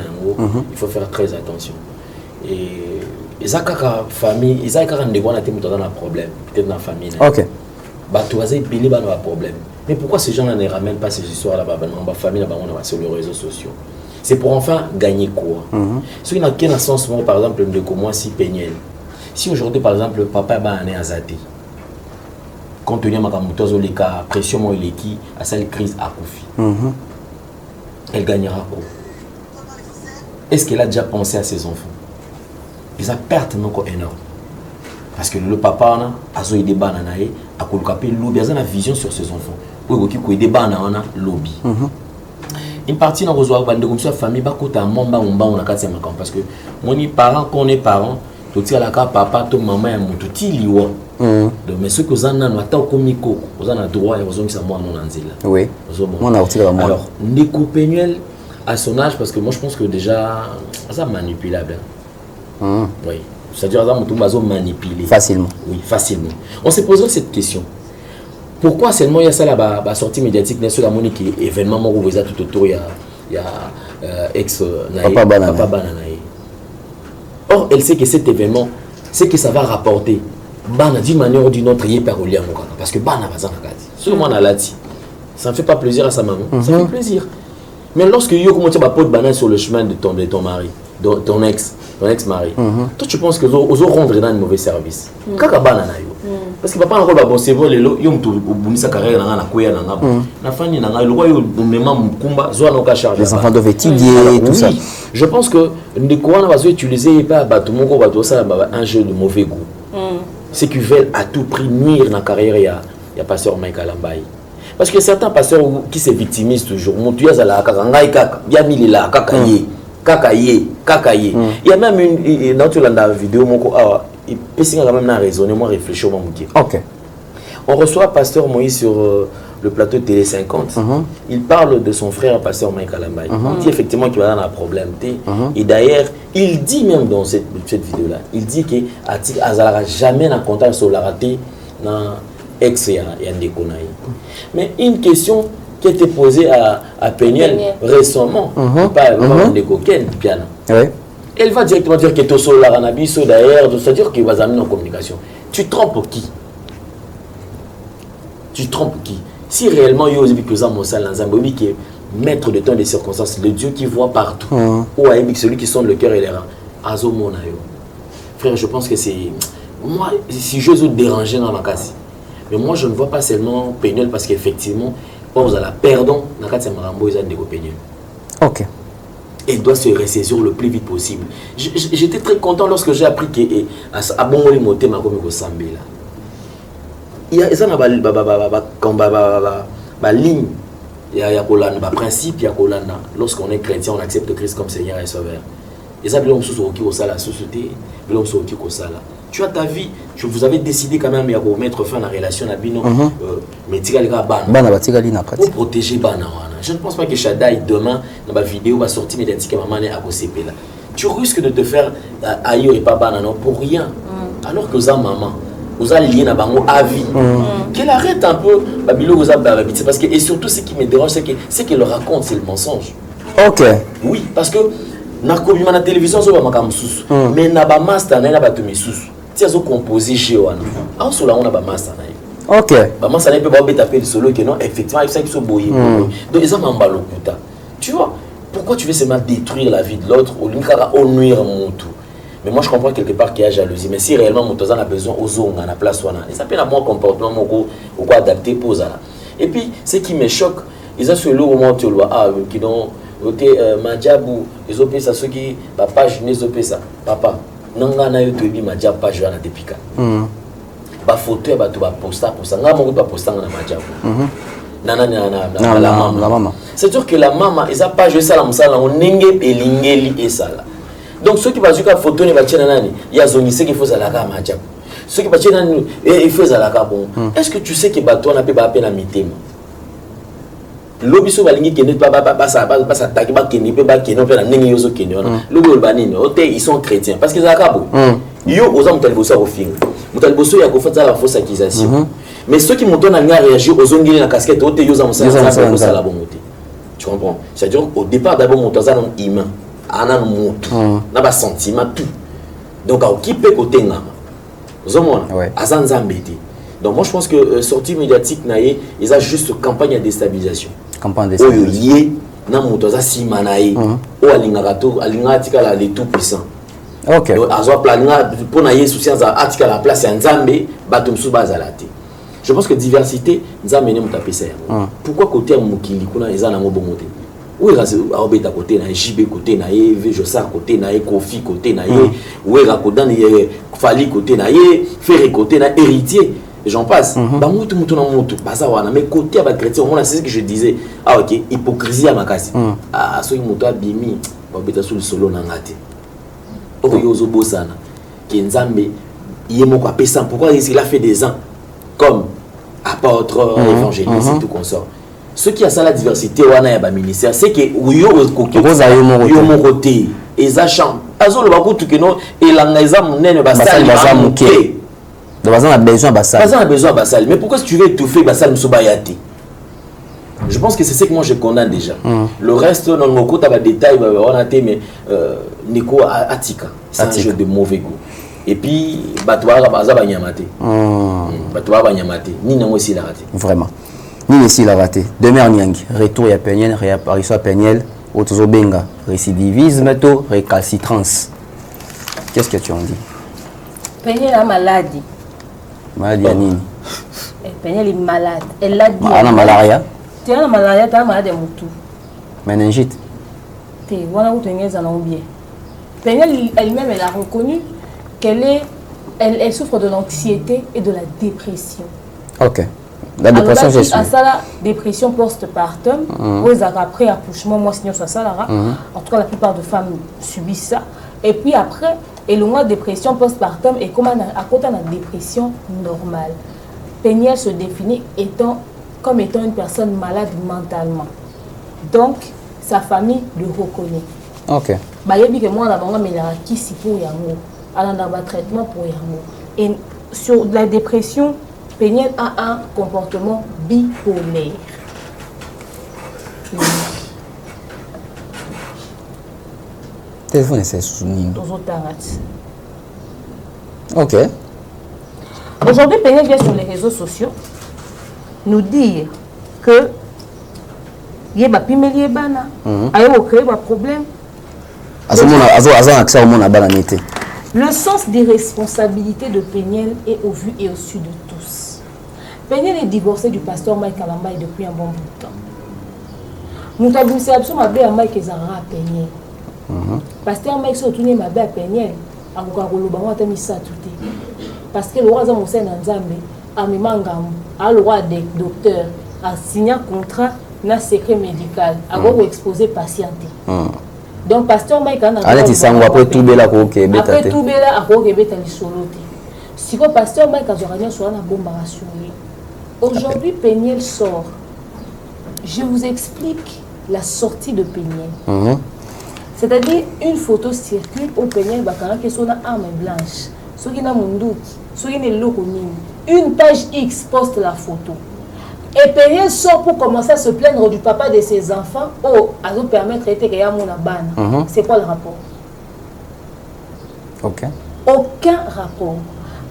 il faut faire très attention. Et ils ont famille, ils ont un problème, peut-être dans la famille. OK. Un problème. Mais pourquoi ces gens-là ne ramènent pas ces histoires là-bas dans la famille là-bas sur les réseaux sociaux? C'est pour enfin gagner quoi? Si on a quel sens, par exemple, de moi si Péniel. Si aujourd'hui, par exemple, le papa est à Zate, compte tenu de ma pression, il est qui à cette crise à Kofi, elle gagnera quoi? Est-ce qu'elle a déjà pensé à ses enfants? Ils ont perdu énorme. Parce que le papa a des débats, a une vision sur ses enfants. Il y a des débats dans le lobby. Une partie dans la famille, parce que mon parent, qu'on est parent, tout le papa, tout maman, tout liwa. Mais ceux que vous avez droit, vous avez oui. Alors, Ndeko Péniel à son âge, parce que moi je pense que déjà, c'est manipulable. Oui, c'est-à-dire que nous manipuler. Facilement. Oui, facilement. On s'est posé cette question. Pourquoi seulement il y a ça là, la sortie médiatique, sur la monnaie qui est événement, où vous êtes tout autour, il y a Papa Banana. Or, elle sait que cet événement, c'est que ça va rapporter. D'une manière ou d'une autre, il est parce que Bana va s'en faire. Seulement, ça ne fait pas plaisir à sa maman. Ça fait plaisir. Mais lorsque tu commences à poser banane sur le chemin de ton mari, ton ex-mari, toi tu penses que vous rendre dans un mauvais service. Parce que papa encore bon c'est bon les lots yom tout bonisa carrière na koya na ngabo na fani na le roi yo même mukumba zo na charge les enfants doivent étudier tout ça. Je pense que ndeko wana va utiliser pas bato moko bato ça un jeu de mauvais goût. C'est qu'ils veulent à tout prix nuire dans la carrière il y a pasteur Mike Alambaye. Parce que certains pasteurs qui se victimisent toujours, il y a même une dans vidéo, il peut quand même raisonner, moi réfléchir. Ok. On reçoit pasteur Moïse sur le plateau Télé 50, il parle de son frère pasteur Mike Alambay. Il dit effectivement qu'il va avoir un problème. Et d'ailleurs, il dit même dans cette vidéo-là, il dit que Atik Azala jamais n'a contact sur la raté dans ex et Yandekonaï. Mais une question qui a été posée à Peniel récemment, pas Ndeko Ken, Piana. Elle va directement dire que tu es sur la Ranabiso d'ailleurs, c'est-à-dire qu'il va amener en communication. Tu trompes qui? Tu trompes qui? Si réellement il y a qui est maître de temps et des circonstances, le Dieu qui voit partout, ou celui qui sonde le cœur et les reins, frère, je pense que c'est. Moi, si je veux déranger dans ma case, mais moi je ne vois pas seulement Peniel parce qu'effectivement, vous allez perdre dans la case de Marambo, ils ont des Peniel. Ok. Et doit se ressaisir le plus vite possible. J'étais très content lorsque j'ai appris que à Bongoli Moté m'a commis au Sambé là. Il y a ça ma ligne, il y a un principe, il y a lorsqu'on est chrétien, on accepte Christ comme Seigneur et Sauveur. Et ça, tu as ta vie, vous avez décidé quand même de mettre fin à la relation à Bino, mais pour protéger Bana. Je ne pense pas que Shaddai demain, dans ma vidéo, va sortir médiatique à maman à CP là. Tu risques de te faire ailleurs et pas Bana pour rien. Alors que ça, maman, vous allez lier à vie. Qu'elle arrête un peu, parce que, et surtout ce qui me dérange, c'est qu'elle raconte, c'est le mensonge. Ok. Oui, parce que dans la télévision, mais na ba master na ba tumisous. Si elles ont composé chez wana. En cela on a ba master na. Ok. Ba master na peut pas taper le solo que non effectivement il faut qu'ils sont boyés. Donc ils ont m'emballé putain. Tu vois, pourquoi tu veux seulement détruire la vie de l'autre ou l'inkara nuire mon tout. Mais moi je comprends quelque part qu'il y a jalousie, mais si réellement mon a besoin aux zones à la place wana, ça s'appelle un bon comportement ou quoi adapter pour ça. Et puis ce qui me choque, ils ont sur le moment tu vois qui donc côté Madjabou, ils ont fait ça, ceux qui, papa, je n'ai pas ça. Papa, non, on a eu tout dit Madjab, pas joué à la dépika. Bah, photo, bah, tu vas poster pour ça. On a pas poster dans Madjabou. La maman. C'est-à-dire que la maman, ils n'ont pas joué ça, on n'enge et l'ingeli et ça. Donc, ceux qui vont jouer la photo, ils vont dire, il y a zone, c'est qu'il faut ça la carte Madjabou. Ceux qui vont dire, il faut ça la carte bon. Est-ce que tu sais que toi, on a pas peine à miter? L'obiso balingi qui n'est pas s'attaquer pas qui n'est pas qui non faire la nengi yoso qui non l'obo banini ils sont chrétiens parce que ça acabo yo aux hommes talbosa au film mutalboso ya ko fait la fausse accusation mais ceux qui montent na réagir aux ongili na casquette ote yo za musa la bonté tu comprends c'est-à-dire au départ d'abord montaza non humain ana mutu na ba sentiment tout donc à occuper côté ngama zomona azanzambeti. Donc moi je pense que sortie médiatique naïe, ils ont juste campagne de déstabilisation. Campagne de déstabilisation. Oyo na motoza si manaï. O alingarato alingatika la les tout puissants. OK. Donc azwa planinga pour naïe souciance atika la place ya Nzambe batumsu bazalati. Je pense que diversité Nzambe ne mutape ça. Pourquoi côté mukili kuna ezana ngo bomote. Où est Robert à côté naïe, JB côté naïe, Vejosar côté naïe, Kofi côté naïe, où est Rakodan Fali côté naïe, Ferré côté naïe, héritier. J'en passe. Mais côté à chrétien, c'est ce que je disais. Ah ok, hypocrisie à ma casse. Ah, so imoto bimi, babeta sur le solo nangate. Oko yozo bosana. Kenzambe, yemo kwa pesa. Pourquoi il a fait des ans comme apôtre, évangéliste et tout consort. Ce qui a ça la diversité wana ya ba ministère, c'est que yo koki yo moroté, eza champ. Azo le bakutu keno elanga eza munene basali bamuke. On a besoin de Bassal. Mais pourquoi si tu veux étouffer Bassal Msobayate? Je pense que c'est ce que moi je condamne déjà. Le reste, dans le côté de détails, on a été, mais Nico Atika. C'est un jeu de mauvais goût. Et puis, Batouara Baza Banyamate. Batouara Banyamate. Ni n'a aussi la raté. Vraiment. Ni aussi la raté. Demeure Nyang. Retour à Peniel, réapparition à Peniel. Otozo Benga. Récidivisme, récalcitrance. Qu'est-ce que tu en dis? Peniel a maladie. Maladie Nini. Peniel est malade. Elle l'a dit. Elle a malaria. Tu as la malaria, tu as malade de Moutou. Méningite. Tu vois où tu es bien. Peniel elle-même, elle a reconnu qu'elle souffre de l'anxiété et de la dépression. Ok. La dépression, j'ai su. Ça, la dépression postpartum, après accouchement, moi, sinon, ça, là. En tout cas, la plupart des femmes subissent ça. Et puis après, et le mois de dépression postpartum est comme à côté de la dépression normale. Peniel se définit étant comme étant une personne malade mentalement. Donc, sa famille le reconnaît. Ok. Bayebi que moi, on a mis la kisi pour yango. Alors, on a un traitement pour yango. Et sur la dépression, Péniel a un comportement bipolaire. Téléphone c'est soutenu. Ok. Aujourd'hui, Péniel vient sur les réseaux sociaux nous dire que il y a des bana, créer des problèmes. Le sens des responsabilités de Péniel est au vu et au su de tous. Péniel est divorcé du pasteur Mike Kalambaye depuis un bon bout de temps. Nous avons dit que Mike est à Péniel. Pasteur Mike s'est retourné à Péniel. Parce que le roi Zamoussin Nzambe a mis le roi des docteurs a signé un contrat dans secret médical a exposé patienté. Donc pasteur Mike a après tout bela après tout bela a beta li soloté. Si le pasteur Mike a zorania sur la bombe rassurée. Aujourd'hui Péniel sort. Je vous explique la sortie de Péniel. C'est-à-dire une photo circule au Péniel bakana qui son arme blanche. Ce qui n'a mon doute, ce qui n'est une page X poste la photo. Et Péniel sort pour commencer à se plaindre du papa de ses enfants. Oh, à nous permettre de faire mon abana. C'est quoi le rapport? Aucun rapport.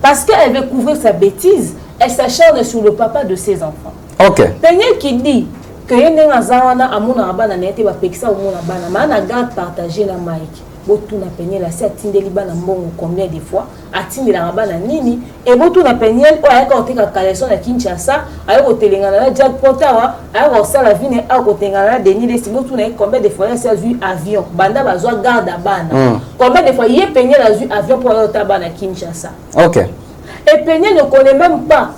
Parce qu'elle veut couvrir sa bêtise, elle s'acharne sur le papa de ses enfants. Péniel qui dit que il y a un abana n'était pas pexé au mon abana, mais on a garde partagé la Mike. Botu na Péniel a cette indélibana mbongo combien de fois atindi la rabana nini et botu na Péniel o ayaka oteka kaleson na Kinshasa ayako telengana na Jack Potawa ayako sala vine ayako tengana Denis de botu na combien de fois il a vu avion banda bazwa garde bana combien de fois il Péniel a vu avion pour aller au na Kinshasa. Et Péniel ne connaît même pas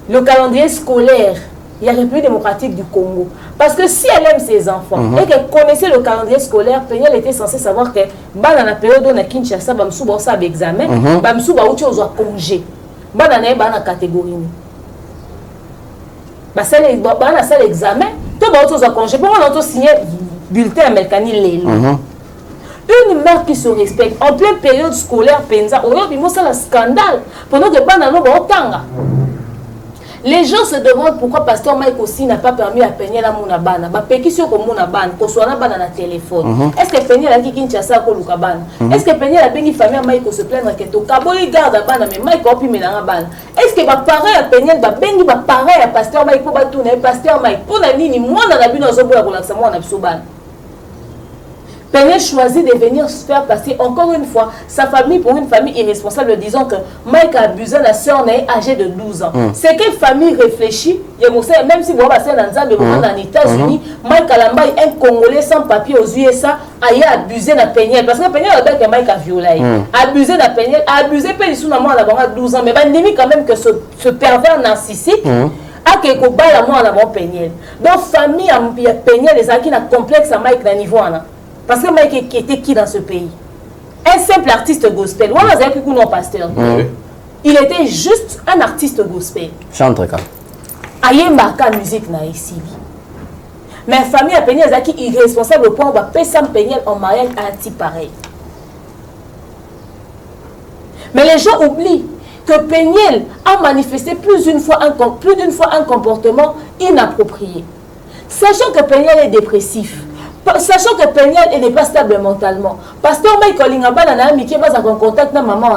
le calendrier scolaire. Il y a la République démocratique du Congo. Parce que si elle aime ses enfants et qu'elle connaissait le calendrier scolaire, Péniel était censé savoir que dans la période où on a Kinshasa, Bamsou va avoir examen, Bamsou va avoir congé. Dans la catégorie. C'est l'examen, tout va avoir congé. Pour on a signé bulletin américain. Une mère qui se respecte en pleine période scolaire, Penza, c'est un scandale. Pendant que Banano va autant. Les gens se demandent pourquoi pasteur Mike aussi n'a pas permis à Péniel à Mounabana. Bah pétition comme Mounabana, qu'on soit là dans le téléphone. Est-ce que Péniel a dit qu'il Kinshasa ko Lukabana? Est-ce que Péniel a béni famille Mike se plaindre que to Kaboli garde Bana mais Mike a pu mélanger Bana? Est-ce que bah pareil à Péniel bah béni bah pareil à pasteur Mike pour tourner pasteur Mike pour la ligne moi dans la bune aux obois pour l'accès moi on a Bana. Péniel choisit de venir se faire passer encore une fois sa famille pour une famille irresponsable, disant que Mike a abusé la soeur âgée de 12 ans. C'est quelle famille réfléchit? Même si vous avez en États-Unis, Mike Kalambaye, un Congolais sans papier aux USA, a abusé de Péniel. Parce que Péniel a dit que Mike a violé. Abusé de Péniel, abusé de Péniel, à 12 ans. Mais il dit quand même que ce pervers narcissique a quelque part à moi en Péniel. Donc, famille a Péniel, les acquis n'a complexe à Mike à niveau. Parce que Mike était qui dans ce pays? Un simple artiste gospel. Pasteur. Il était juste un artiste gospel. Chantre quoi? Ayemba ka musique na ici. Mais la famille a Péniel qui est irresponsable au point où va payer Sam Péniel en mariage à un type pareil. Mais les gens oublient que Péniel a manifesté plus d'une fois un comportement inapproprié. Sachant que Péniel est dépressif. Sachant que Péniel n'est pas stable mentalement. Pasteur Mike Olingaba n'a pas mis en contact avec maman.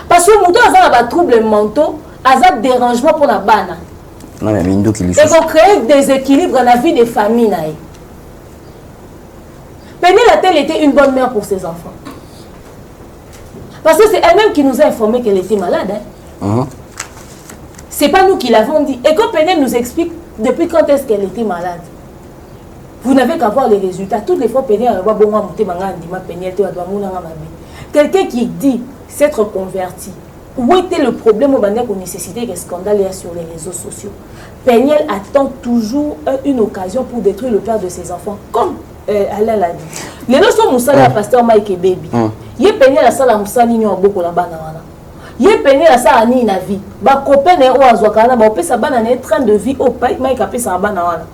Parce que Mouton a des troubles mentaux, a des dérangements pour la bana. Non, mais il faut créer des déséquilibres dans la vie des familles. Péniel a-t-elle été une bonne mère pour ses enfants? Parce que c'est elle-même qui nous a informé qu'elle était malade. C'est pas nous qui l'avons dit. Et quand Péniel nous explique depuis quand est-ce qu'elle était malade, vous n'avez qu'à voir les résultats. Toutes les fois, Péniel a quelqu'un qui dit s'être converti. Où était le problème au Bandek où nécessitait que scandale sur les réseaux sociaux? Péniel attend toujours une occasion pour détruire le père de ses enfants, comme Alain l'a dit. Les leçons Moussala, pasteur Mike et Baby. Il y a Péniel à Salah Moussala, il y a beaucoup là-bas. ye pene la ça ani na vie ba copain ne o azwaka ba opesa bana ne train de vie au pays mai kapesa bana wana.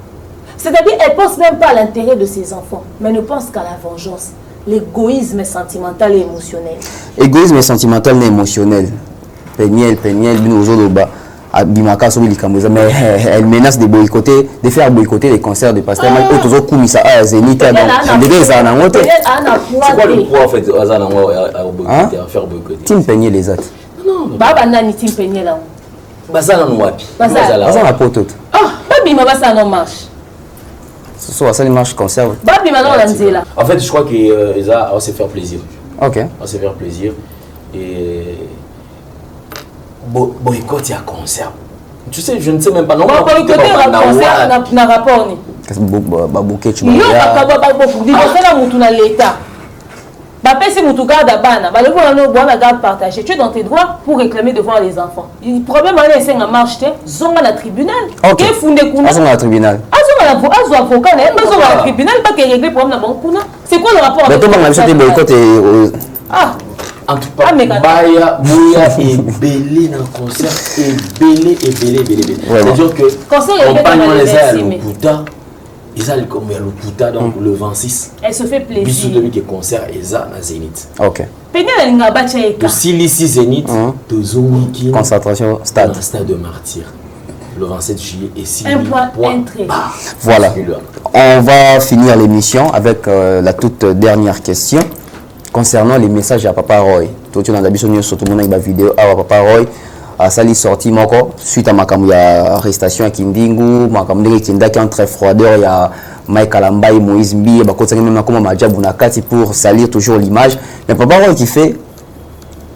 C'est-à-dire elle pense même pas à l'intérêt de ses enfants mais ne pense qu'à la vengeance, l'égoïsme sentimental et émotionnel. Égoïsme sentimental et émotionnel. Peniel bino zoloba Bimaka sur l'Ikamoza, mais elle menace de boycotter, de faire boycotter les concerts de Pasteur Mike. Autour Koumisa à Zénith, donc c'est quoi le poids en fait à faire boycotter? Tim Peigné les autres. Non, Baba Nani Tim Peigné là. Bazala no wapi? Bazala po tout. Ah, Babi ma basa no marche. Ce soit ça les marches concert. Babi ma no lanzela. En fait, je crois que Eza va se faire plaisir. OK. On va se faire plaisir et boycott et à concert. Tu sais, je ne sais même pas. Non, boycotter à concert na rapport ni. Qu'est-ce que babouké tu vois? Yo ba beaucoup. Dis ça na mutu na l'état. Ba pesi mutu garde bana. Ba le bona no bona garde partager. Tu es dans tes droits pour réclamer devant les enfants. Le problème est c'est nga marche té zonga na tribunal. OK. Fondé kuna. Zonga na tribunal. Azo avocat na pas zonga na tribunal pas que régler problème na bon kuna. C'est quoi le rapport? Mais toi on a acheté boycott et ah. En tout cas, Baya, Bouya est belé dans le concert, est belé. C'est-à-dire que campagne les a le Pouta, ils ont le Pouta donc le 26. Elle se fait plaisir. Bisous de qui concert Eza na Zénith. OK. Peña na bacha eka. De Silici Zénith, de Zomiki. Concentration stade. Stade de Martyr. Le 27 juillet et 6 un point entrée. Voilà. On va finir l'émission avec la toute dernière question. Concernant les messages à Papa Roy, tout le monde a vu sur tout le monde avec la vidéo à Papa Roy à Sali sorti moko suite à ma arrestation à Kindingu, ma Kinda qui entre froideur, il y a Mike Alambai, Moïse Mbi, bah quand même comme Madjabou Nakati pour salir toujours l'image. Mais Papa Roy qui fait,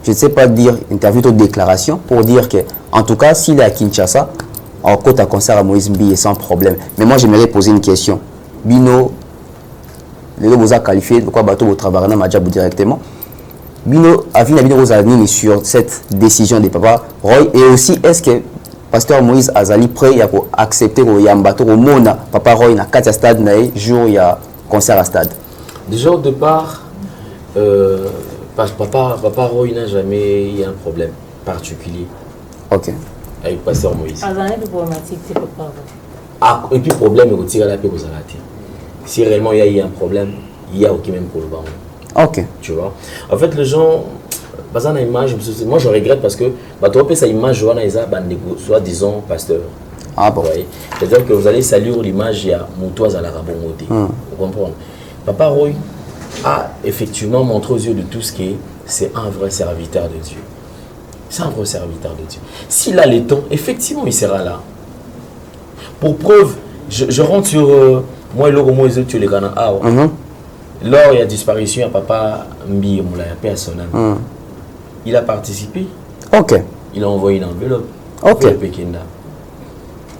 je ne sais pas dire interview ou déclaration pour dire que en tout cas s'il est à Kinshasa, en côte à concert à Moïse Mbi sans problème. Mais moi j'aimerais poser une question. Bino les deux vous a qualifié de quoi bateau au travail dans Madjabou directement. Bino a vu Bino sur cette décision de Papa Roy et aussi est-ce que Pasteur Moïse Azali prêt à accepter qu'il y a un bateau au monde Papa Roy na 4 stade na jour il y a concert à stade. Déjà au départ Papa Roy n'a jamais eu un problème particulier. OK. Avec Pasteur Moïse. Azali est problématique c'est Papa Roy. Ah et puis problème est retirer la paix aux arrêtés. Si réellement il y a eu un problème, il y a aucun même pour le baron. OK. Tu vois. En fait, les gens, basant image, moi je regrette parce que tu as sa image, soit disons pasteur. Ah bon. C'est-à-dire que vous allez saluer l'image, il y a Moutoise à la Rabongoté. Vous comprenez? Papa Roy a effectivement montré aux yeux de tous que c'est un vrai serviteur de Dieu. C'est un vrai serviteur de Dieu. S'il a les temps, effectivement, il sera là. Pour preuve, je rentre sur. Moi, tu les Ghana. Lors il y a disparition, il y a Papa Mbi, il a personnel. Il a participé. OK. Il a envoyé une enveloppe. OK.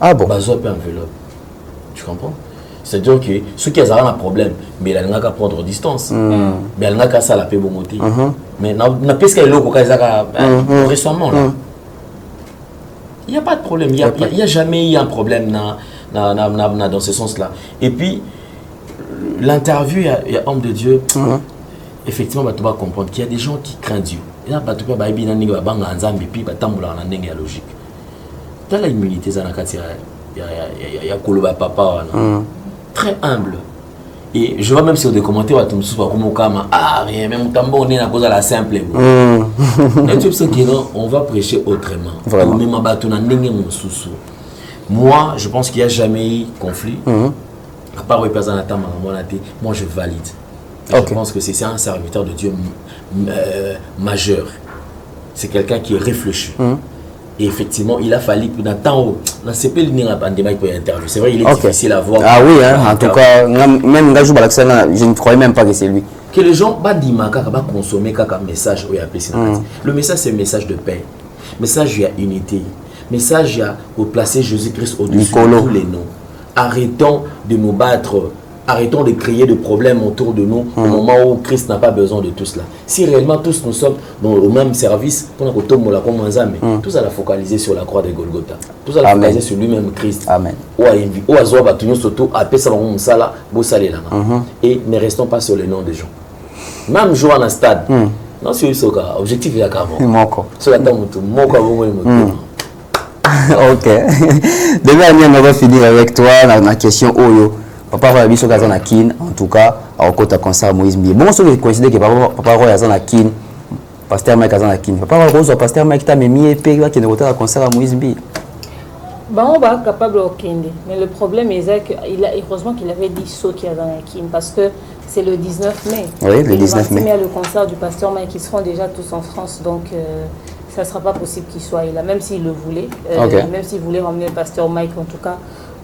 Ah bon. Bazo une enveloppe. Tu comprends? C'est-à-dire que ceux qui ont un problème, mais il n'a qu'à prendre distance. Mais il n'a qu'à ça la paix bon côté. Mais n'a pas ce qu'il y a récemment là. Il n'y a pas de problème. Il n'y a jamais eu un problème dans ce sens-là. Et puis, l'interview, il y a homme de Dieu. Effectivement, tu vas comprendre qu'il y a des gens qui craignent Dieu. Et là, tu vas logique. Dans la humilité, il y a Koloba Papa. Très humble. Et je vois même sur des commentaires, tu me souviens comme ah, rien, même on est à cause de la simple. On va prêcher autrement. Moi, je pense qu'il n'y a jamais eu conflit. À part moi, je valide. Je pense que c'est un serviteur de Dieu majeur. C'est quelqu'un qui est réfléchi. Et effectivement, il a fallu que dans le temps où c'est vrai, il est difficile à voir. Ah oui, hein, en tout cas, même je ne croyais même pas que c'est lui. Que les gens vont consommer un message. Le message, c'est un message de paix. Message, il y a unité. Message, il y a pour placer Jésus-Christ au-dessus de tous les noms. Arrêtons de nous battre. Arrêtons de créer des problèmes autour de nous au moment où Christ n'a pas besoin de tout cela. Si réellement tous nous sommes dans le même service, tous à la focaliser sur la croix de Golgotha. Tous à la focaliser sur lui-même Christ. Amen. Et ne restons pas sur les noms des gens. Même jouer dans le stade, Non, c'est Soka. Objectif, il y a carrément. Moko. Sur la table, Moko, Ok. Demain, on va finir avec toi dans la question Oyo. Papa Roy Abiso Kazan Kin, en tout cas, à Okota concert Moïse Mbi. Bon, ceux qui considèrent que Papa Roy Kazan Kin, Pasteur Mike Kazan Kin. Papa Roy Rose, Pasteur Mike Tamemi et Pégua qui est au concert à Moïse Mbi. Bah, on va capable de Kende. Mais le problème est heureusement qu'il avait dit saut qui a dans la Kim parce que c'est le 19 mai. Oui, le 19 mai. Il y a le concert du Pasteur Mike qui seront déjà tous en France. Donc, ça ne sera pas possible qu'il soit là, même s'il le voulait. Même s'il voulait ramener le Pasteur Mike, en tout cas,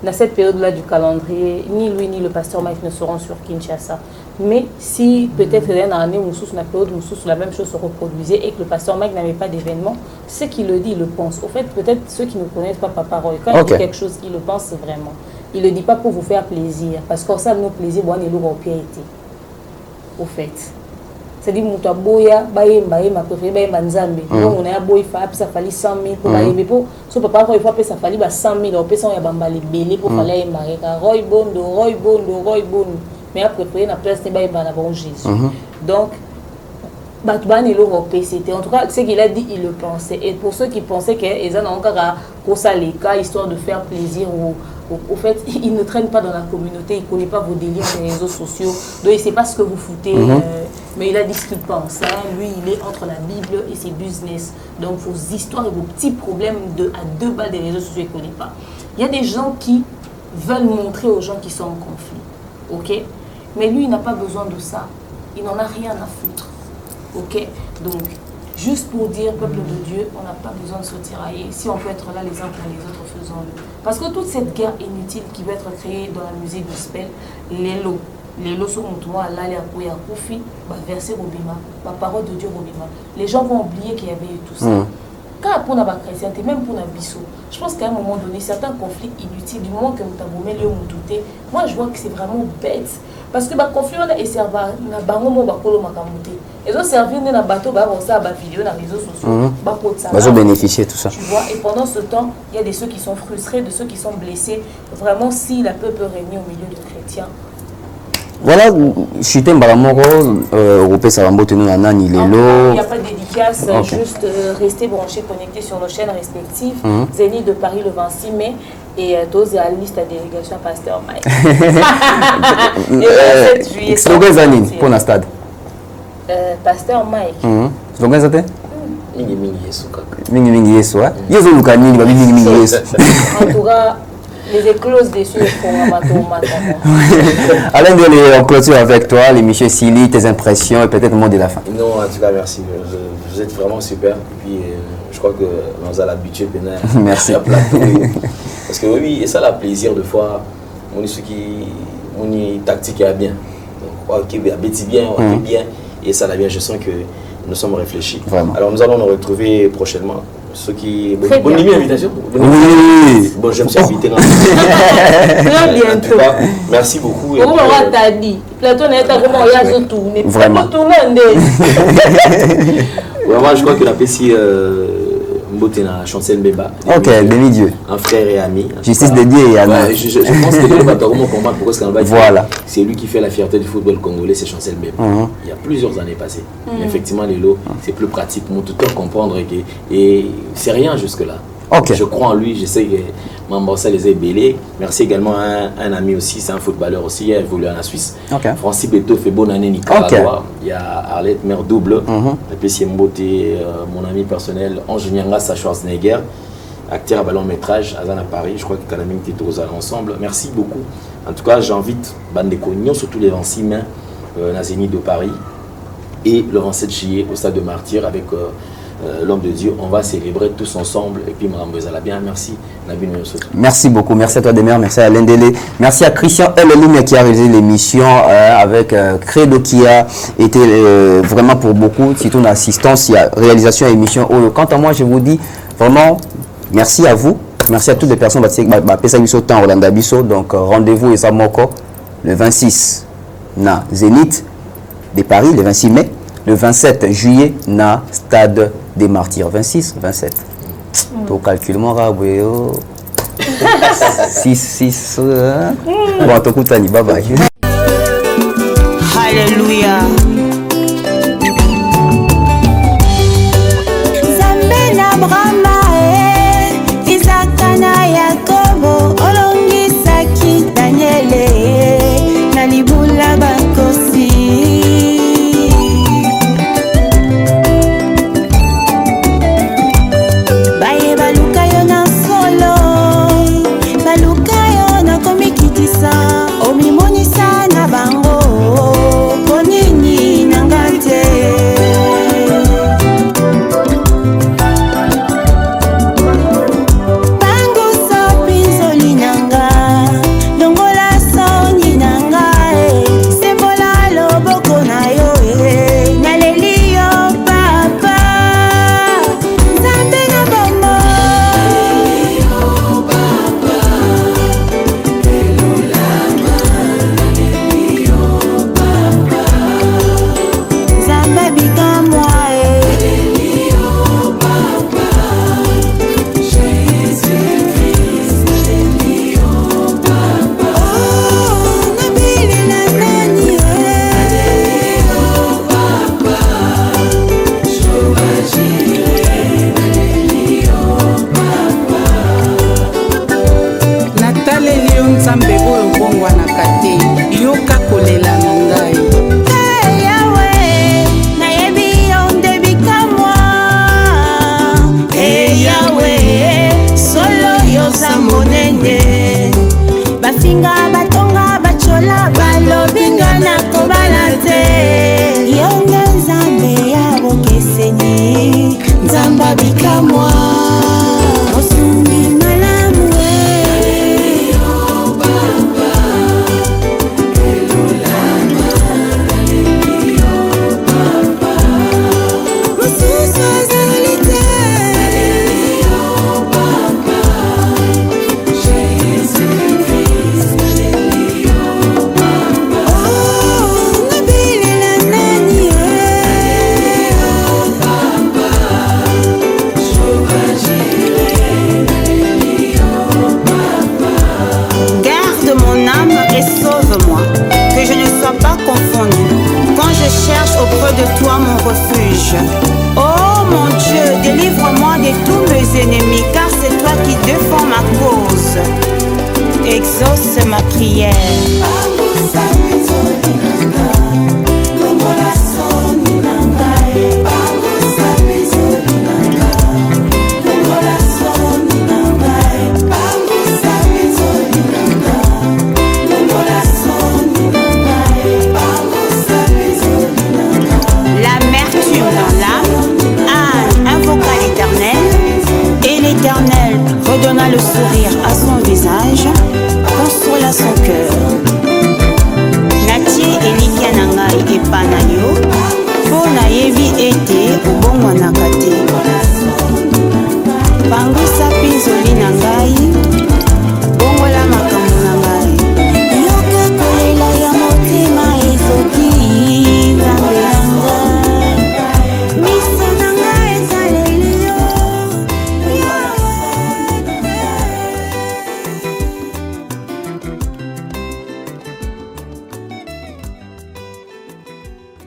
dans cette période-là du calendrier, ni lui ni le Pasteur Mike ne seront sur Kinshasa. Mais si peut-être une année ou sous la période où la même chose se reproduisait et que le Pasteur Mike n'avait pas d'événement, ce qu'il le dit, il le pense. Au fait, peut-être ceux qui ne connaissent pas Papa Roy, quand il dit quelque chose, il le pense vraiment. Il ne le dit pas pour vous faire plaisir, parce qu'on sait nos plaisirs, bon, on est lourd au pied. Au fait. C'est-à-dire que boya ma préférée nzambe donc on a boy ça fallait 100 000 pour aller pour so papa Roy fois ça fallait 100 000 on peut ça y a bambale belé pour fallait marrer Roy Bondo mais après na place ne ba na bon Jésus donc Batman et l'euro c'était en tout cas ce qu'il a dit il le pensait et pour ceux qui pensaient que ils ont encore pour ça les cas histoire de faire plaisir ou au fait, il ne traîne pas dans la communauté, il ne connaît pas vos délires sur les réseaux sociaux, donc il ne sait pas ce que vous foutez, mais il a dit ce qu'il pense. Hein. Lui, il est entre la Bible et ses business. Donc vos histoires et vos petits problèmes à 2 balles des réseaux sociaux, il ne connaît pas. Il y a des gens qui veulent montrer aux gens qui sont en conflit, ok? Mais lui, il n'a pas besoin de ça. Il n'en a rien à foutre, ok? Donc, juste pour dire, peuple de Dieu, on n'a pas besoin de se tirailler. Si on peut être là les uns pour les autres, faisons-le. Parce que toute cette guerre inutile qui va être créée dans la musique gospel, les lots sont montois, là, les appuis à Kofi, verser Robima, la parole de Dieu Robima. Les gens vont oublier qu'il y avait tout ça. Quand pour la chrétienté, même pour la bisso, je pense qu'à un moment donné, certains conflits inutiles, du moment que nous avons mis le douté, moi je vois que c'est vraiment bête. Parce que le conflit, on a servi na bango mo bakolo makamuté. Ils ont servi na bateau ba ça ba vidéo na réseaux sociaux, ba pour ça. Ils ont bénéficié tout ça. Tu vois, et pendant ce temps, il y a de ceux qui sont frustrés, de ceux qui sont blessés. Vraiment, si la peuple réunit au milieu de chrétiens. Voilà, je suis un balamoro, Europé Sarambote nous nani les lots. Il n'y a pas de dédicace, juste rester branché, connecté sur nos chaînes respectives. Zénith de Paris le 26 mai. Et tous à la liste de délégation Pasteur Mike. Et le 27 juillet. Slogan Zanine pour le stade. Pasteur Mike. Slogan Zanine Mingi Yesu kaka. Mingi Yesu, hein? Yesu Lukani, Mingi Yesu. En tout cas, les écloses dessus sont Alain Delé, on clôture avec toi l'émission Silly, tes impressions et peut-être le mot de la fin. Non, en tout cas, merci. Vous êtes vraiment super. Et puis, je crois que nous allons l'habituer maintenant. Merci. Parce que oui, et ça a plaisir de fois, on est ce qui est tactique est bien. Donc, ok, bien, bien, et ça l'a bien. Je sens que nous sommes réfléchis. Vraiment. Alors, nous allons nous retrouver prochainement. Ceux qui. Bonne invitation. Oui. Bon, je me suis invité. Très bientôt. Merci beaucoup. Comment on t'a dit? Platon est vraiment il y a tourné. Vraiment. Vraiment, je crois que la PC. Mbotena, Chancel Mbeba. Ok, demi-dieu. Un frère et ami. Justice dédiée et Anna. Ouais, je pense que le bâtiment comprendre pourquoi c'est voilà. C'est lui qui fait la fierté du football congolais, c'est Chancel Mbeba. Il y a plusieurs années passées. Mais effectivement, les lots, c'est plus pratique pour tout le temps comprendre et c'est rien jusque-là. Okay. Je crois en lui, je sais que Mambossa les a ébélés. Merci également à un ami aussi, c'est un footballeur aussi, il a évolué en Suisse. Okay. Francis Beto fait bonne année Nicaragua. Il y a Arlette, mère double. Et puis c'est Mboté, mon ami personnel, Ange Nyangasa Schwarzenegger, acteur à ballon métrage, à Paris. Je crois que Kalamine était aux ensemble. Merci beaucoup. En tout cas, j'invite Bandeko Nyon, surtout les 26 mains, Nazénie de Paris, et le 27 juillet au stade de Martyr avec. L'homme de Dieu, on va célébrer tous ensemble et puis bien. Merci Nabil. Merci beaucoup, merci à toi Demer, merci à Alain Delé, merci à Christian Eloum qui a réalisé l'émission avec Credo qui a été vraiment pour beaucoup, surtout une assistance, il y a réalisation et émission. Quant à moi, je vous dis vraiment merci à vous, merci à toutes les personnes qui ont donc rendez-vous et ça le 26 na Zénith de Paris, le 26 mai. Le 27 juillet, na Stade des Martyrs. 26, 27. Pour calculer mon raboué. 6. Bon, tout coup, bye bye. Alléluia. lokola balobinga na kobala te. Yonga nzambe ya bokeseni, nzamba bikamwa osumbi malamu de toi mon refuge. Oh mon Dieu, délivre-moi de tous mes ennemis, car c'est toi qui défends ma cause. Exauce ma prière.